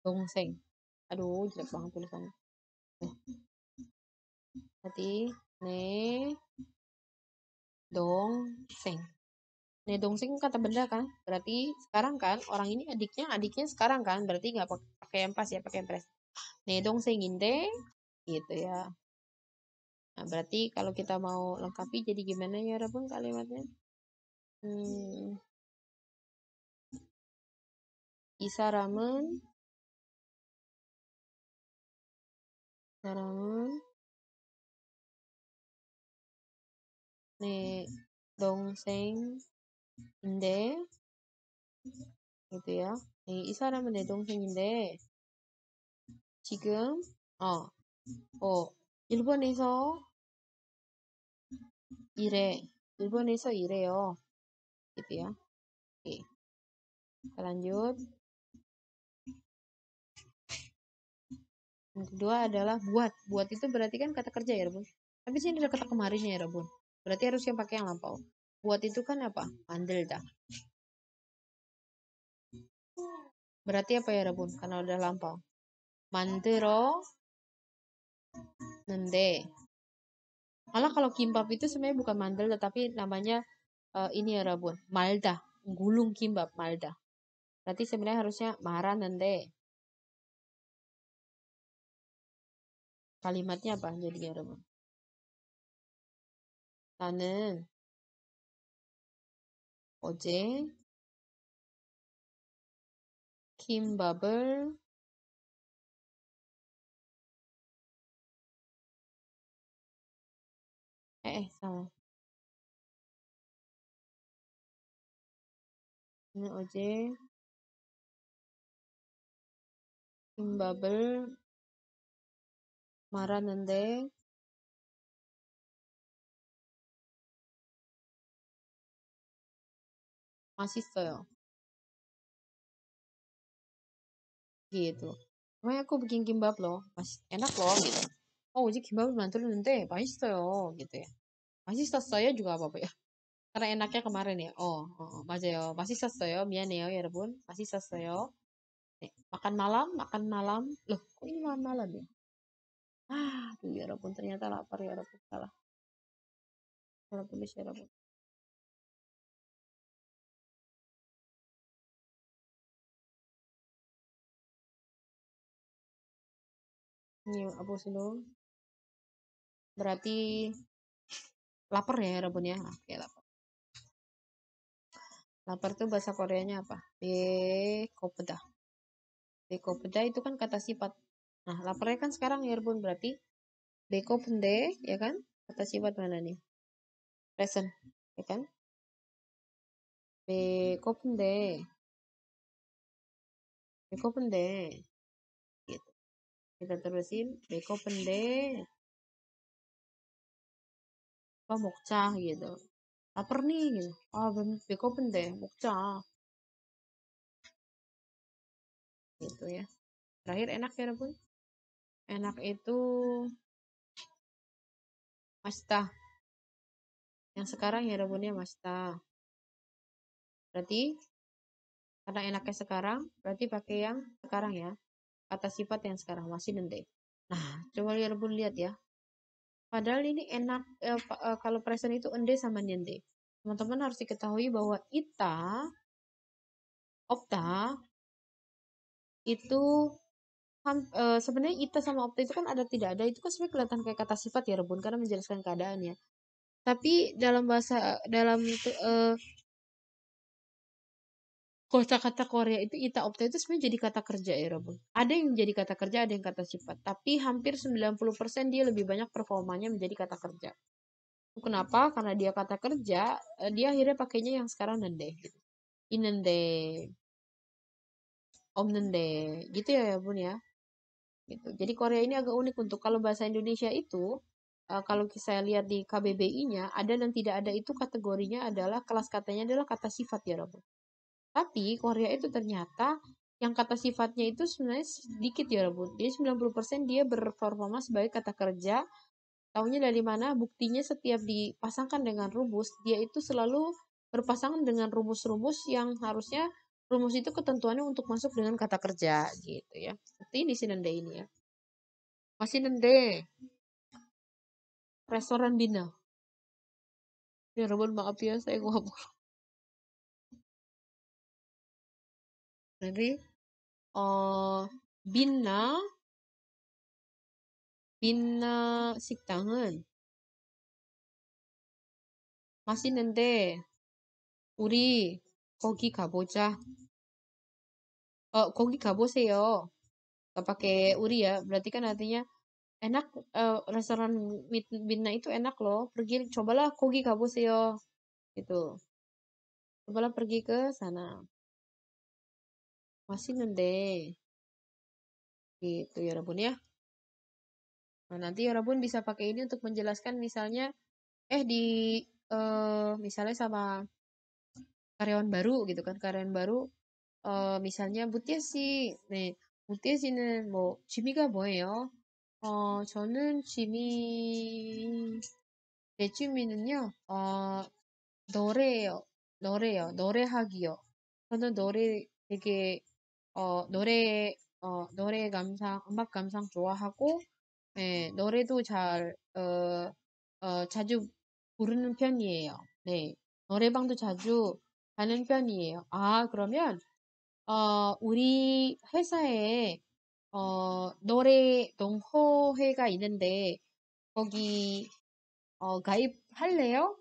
dongseng. Aduh, jelek banget tulisannya. Berarti ne dongseng. Ne dongseng kata benda kan? Berarti sekarang kan orang ini adiknya sekarang kan? Berarti nggak pakai yang pas ya, pakai yang pres. Ne dongseng inde gitu ya. Nah, berarti kalau kita mau lengkapi jadi gimana ya Rabun kalimatnya? Isa ramen ne dongseng inde gitu ya. 이 사람은 내 동생인데 지금 어, 일본에서 일해. 일본에서 일해요. gitu ya. Oke, kita lanjut. Yang kedua adalah buat. Buat itu berarti kan kata kerja ya, Rebun. Tapi sini ada kata kemarinnya ya, Rebun. Berarti harusnya pakai yang lampau. Buat itu kan apa? Mandel dah. Berarti apa ya, Rebun? Karena udah lampau. Mandero nende. Malah kalau kimbap itu sebenarnya bukan mandel tetapi namanya ini ya, Rebun. Malda. Gulung kimbap malda. Berarti sebenarnya harusnya marah nende. Kalimatnya apa jadinya, Rebun? 나는 어제 김밥을 사와. 나는 어제 김밥을 말았는데 맛있어요. gitu. Makanya aku bikin kimbap loh, enak loh gitu. Oh, uji kimbap을 만들었는데 맛있어요 gitu ya. 맛있었어요 juga apa-apa ya. Karena enaknya kemarin ya. 맞아요. 맛있었어요. 미안해요, 여러분. 맛있었어요. 네, makan malam. Loh, kok ini malam-malam ya? Tuh 여러분, ternyata lapar ya, 여러분. Salah tulis ya, 여러분. Ini hapus dulu. Berarti lapar ya, 여러분 ya. Oke, lapar. Lapar tuh bahasa Koreanya apa? Bekopda. Bekopda itu kan kata sifat. Nah, laparnya kan sekarang ya, Rebun. Berarti bekopende, ya kan? Kata sifat mana nih? Present, ya kan? Bekopende. Bekopende. Gitu. Kita terusin. Bekopende. Apa mokca gitu. Lapar nih gitu. Bekopende. Mokca. Gitu ya. Terakhir enak ya, Rebun. Enak itu masta. Yang sekarang ya, Rebun ya, masta. Berarti karena enaknya sekarang, berarti pakai yang sekarang ya. Kata sifat yang sekarang masih nende. Nah, coba Rebun lihat ya. Padahal ini enak kalau present itu ende sama nende. Teman-teman harus diketahui bahwa ita, opta itu sebenarnya ita sama opta itu kan ada tidak ada itu kan sebenarnya kelihatan kayak kata sifat ya, Rebun, karena menjelaskan keadaan ya. Tapi dalam kosakata Korea itu ita opta itu sebenarnya jadi kata kerja ya, Rebun. Ada yang menjadi kata kerja, ada yang kata sifat. Tapi hampir 90% dia lebih banyak performanya menjadi kata kerja. Kenapa? Karena dia kata kerja, dia akhirnya pakainya yang sekarang nende gitu. Inende, omnende, gitu ya, Bun ya. Gitu. Jadi Korea ini agak unik untuk kalau bahasa Indonesia itu kalau saya lihat di KBBI-nya ada dan tidak ada itu kategorinya adalah kelas katanya adalah kata sifat ya, Bun. Tapi Korea itu ternyata yang kata sifatnya itu sebenarnya sedikit ya, Bun. Jadi 90% dia berperforma sebagai kata kerja. Taunya dari mana? Buktinya setiap dipasangkan dengan rumus, dia itu selalu berpasangan dengan rumus-rumus yang harusnya rumus itu ketentuannya untuk masuk dengan kata kerja gitu ya. Seperti ini sih Nende ini ya. Masih Nende, restoran Bina. Ya Robon maaf ya saya ngomong. Nanti Bina Bina 식당은 맛있는데 우리 거기 가보자. 거기 가보세요. Gak pakai uri ya, berarti kan artinya enak, restoran Bina itu enak loh. Cobalah kogi kabuseo gitu. Cobalah pergi ke sana. 맛있는데 gitu ya Rabun ya. Nah, nanti ya Rabun bisa pakai ini untuk menjelaskan misalnya di misalnya sama karyawan baru gitu kan, karyawan baru misalnya "무띠아 씨, 네, 무띠아 씨는 뭐 취미가 뭐예요?" 저는 제 취미는요, 노래예요. 노래하기요. 저는 노래 되게, 노래 감상, 음악 감상 좋아하고, 네, 노래도 자주 부르는 편이에요. 네, 노래방도 자주 가는 편이에요. 아, 그러면, 우리 회사에, 노래 동호회가 있는데, 거기 가입할래요?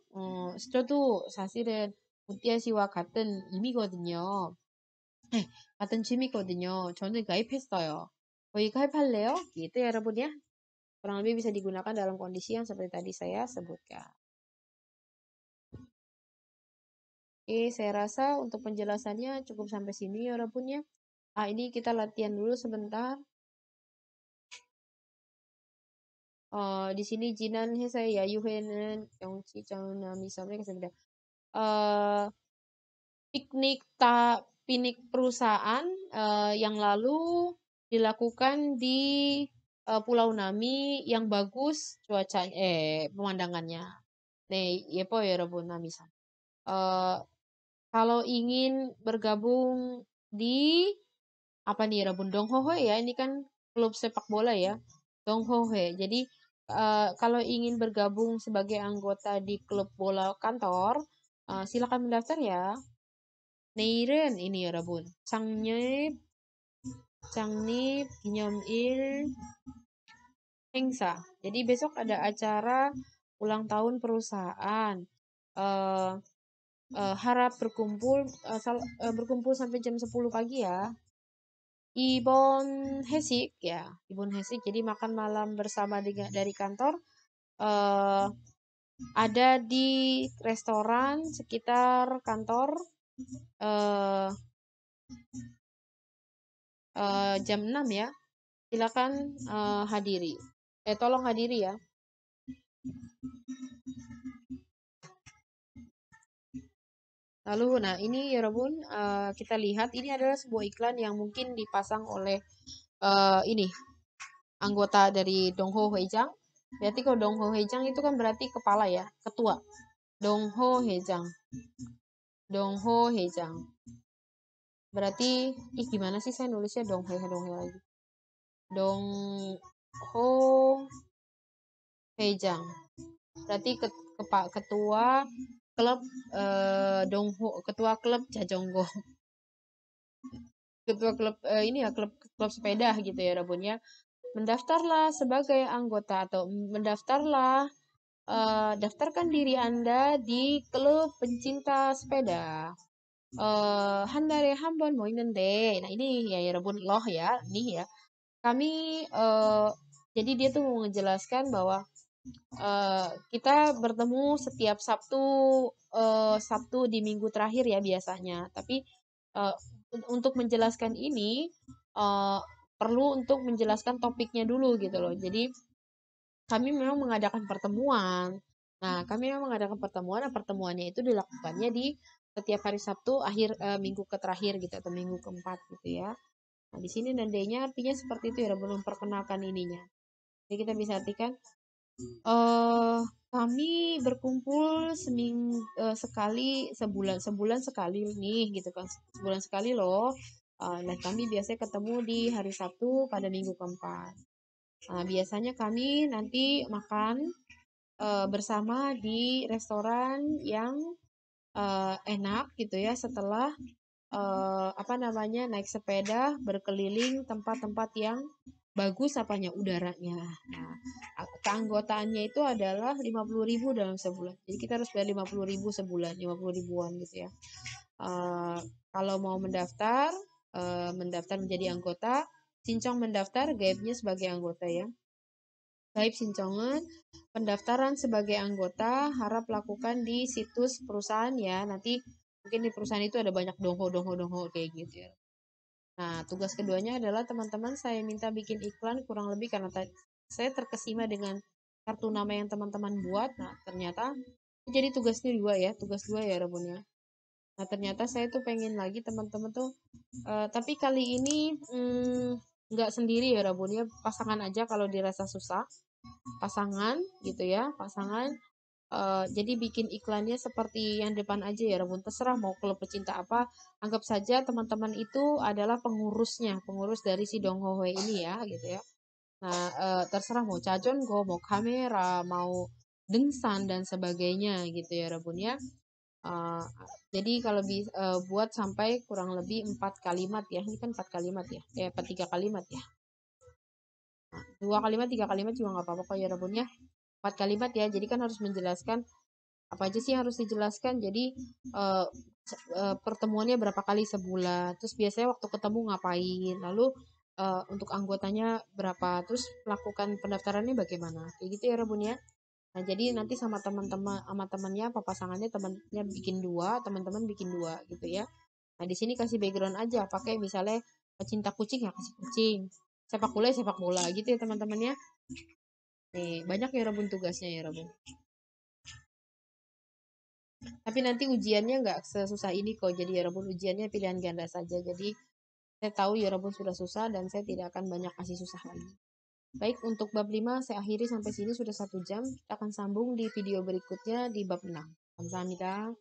저도 사실은 무띠아 씨와 같은 의미거든요. 네, 같은 취미거든요. 저는 가입했어요. 거기 가입할래요? Gitu ya, Rabun ya. Kurang lebih bisa digunakan dalam kondisi yang seperti tadi saya sebutkan. Oke, saya rasa untuk penjelasannya cukup sampai sini ya, Rabun ya. Ini kita latihan dulu sebentar. Di sini Jinan saya Yuhe는 영치 정남이 sampai kesempatan. Piknik perusahaan yang lalu dilakukan di Pulau Nami yang bagus pemandangannya. 네, 예뻐요, 여러분, 나미산. Kalau ingin bergabung di apa nih, 여러분? Donghohe ya, ini kan klub sepak bola ya. Donghohe. Jadi kalau ingin bergabung sebagai anggota di klub bola kantor, silakan mendaftar ya. 내일은 ini 여러분, 창립 기념일 행사. Jadi besok ada acara ulang tahun perusahaan. Eh, harap berkumpul sampai jam 10 pagi ya. Ibon Hesik ya, Ibon Hesik. Jadi makan malam bersama dari kantor. Ada di restoran sekitar kantor. Jam 6 ya. Silakan hadiri. Tolong hadiri ya. Lalu, nah ini ya Rabun, kita lihat ini adalah sebuah iklan yang mungkin dipasang oleh ini anggota dari Dongho Huijang. Berarti kalau Dongho Huijang itu kan berarti kepala ya, ketua. Dongho Huijang. Dongho Huijang. Berarti, gimana sih saya nulisnya Dongho lagi. Dongho Huijang. Berarti ketua klub Dongho, ketua klub Jajonggo. Ketua klub ini ya, klub sepeda gitu ya Rabun ya. Mendaftarlah sebagai anggota atau daftarkan diri Anda di klub pencinta sepeda. 한달에 한 번 모이는데, nah ini ya Rabun loh ya, nih ya. Kami jadi dia tuh mau menjelaskan bahwa kita bertemu setiap Sabtu di minggu terakhir ya biasanya. Tapi untuk menjelaskan ini perlu untuk menjelaskan topiknya dulu gitu loh. Jadi kami memang mengadakan pertemuan. Nah, pertemuannya itu dilakukannya di setiap hari Sabtu akhir minggu terakhir gitu atau minggu keempat gitu ya. Nah, di sini nandainya artinya seperti itu ya, belum memperkenalkan ininya. Jadi kita bisa artikan kami berkumpul sekali sebulan sekali nih gitu kan, sebulan sekali loh. Dan kami biasanya ketemu di hari Sabtu pada minggu keempat. Biasanya kami nanti makan bersama di restoran yang enak gitu ya setelah naik sepeda berkeliling tempat-tempat yang bagus udaranya. Nah, keanggotaannya itu adalah 50.000 dalam sebulan. Jadi kita harus bayar 50.000 sebulan, 50 ribuan gitu ya. Kalau mau mendaftar menjadi anggota, Sincong mendaftar, gaibnya sebagai anggota ya. Gaib Sincongan, pendaftaran sebagai anggota harap lakukan di situs perusahaan ya. Nanti mungkin di perusahaan itu ada banyak dongho kayak gitu ya. Nah, tugas keduanya adalah teman-teman saya minta bikin iklan kurang lebih karena saya terkesima dengan kartu nama yang teman-teman buat. Nah, ternyata jadi tugas dua ya Rabun ya. Nah, ternyata saya tuh pengen lagi teman-teman tuh, tapi kali ini nggak sendiri ya Rabun ya, pasangan aja kalau dirasa susah, pasangan gitu ya, pasangan. Jadi bikin iklannya seperti yang depan aja ya Rabun, terserah mau klub pecinta apa, anggap saja teman-teman itu adalah pengurusnya, pengurus dari si Donghoe ini ya gitu ya. Nah, terserah mau cajongo, mau kamera, mau dengsan dan sebagainya gitu ya Rabun ya. Eh, jadi kalau buat sampai kurang lebih 4 kalimat ya, ini kan 4 kalimat ya, apa 3 kalimat ya. Nah, 2 kalimat, 3 kalimat juga nggak apa-apa kok ya Rabun ya. 4 kalimat ya, jadi kan harus menjelaskan apa aja sih yang harus dijelaskan. Jadi eh, pertemuannya berapa kali sebulan, terus biasanya waktu ketemu ngapain, lalu untuk anggotanya berapa, terus melakukan pendaftarannya bagaimana, kayak gitu ya Rabun ya. Nah jadi nanti sama teman-teman sama temannya apa pasangannya, temannya bikin dua, teman-teman bikin dua gitu ya. Nah di sini kasih background aja, pakai misalnya pecinta kucing ya kasih kucing, sepak bola gitu ya teman-temannya. Nih banyak ya Rabun tugasnya ya Rabun. Tapi nanti ujiannya nggak sesusah ini kok. Jadi ya Rabun ujiannya pilihan ganda saja. Jadi saya tahu ya Rabun sudah susah dan saya tidak akan banyak kasih susah lagi. Baik, untuk bab 5 saya akhiri sampai sini sudah 1 jam. Kita akan sambung di video berikutnya di bab 6. Kamsahamnida.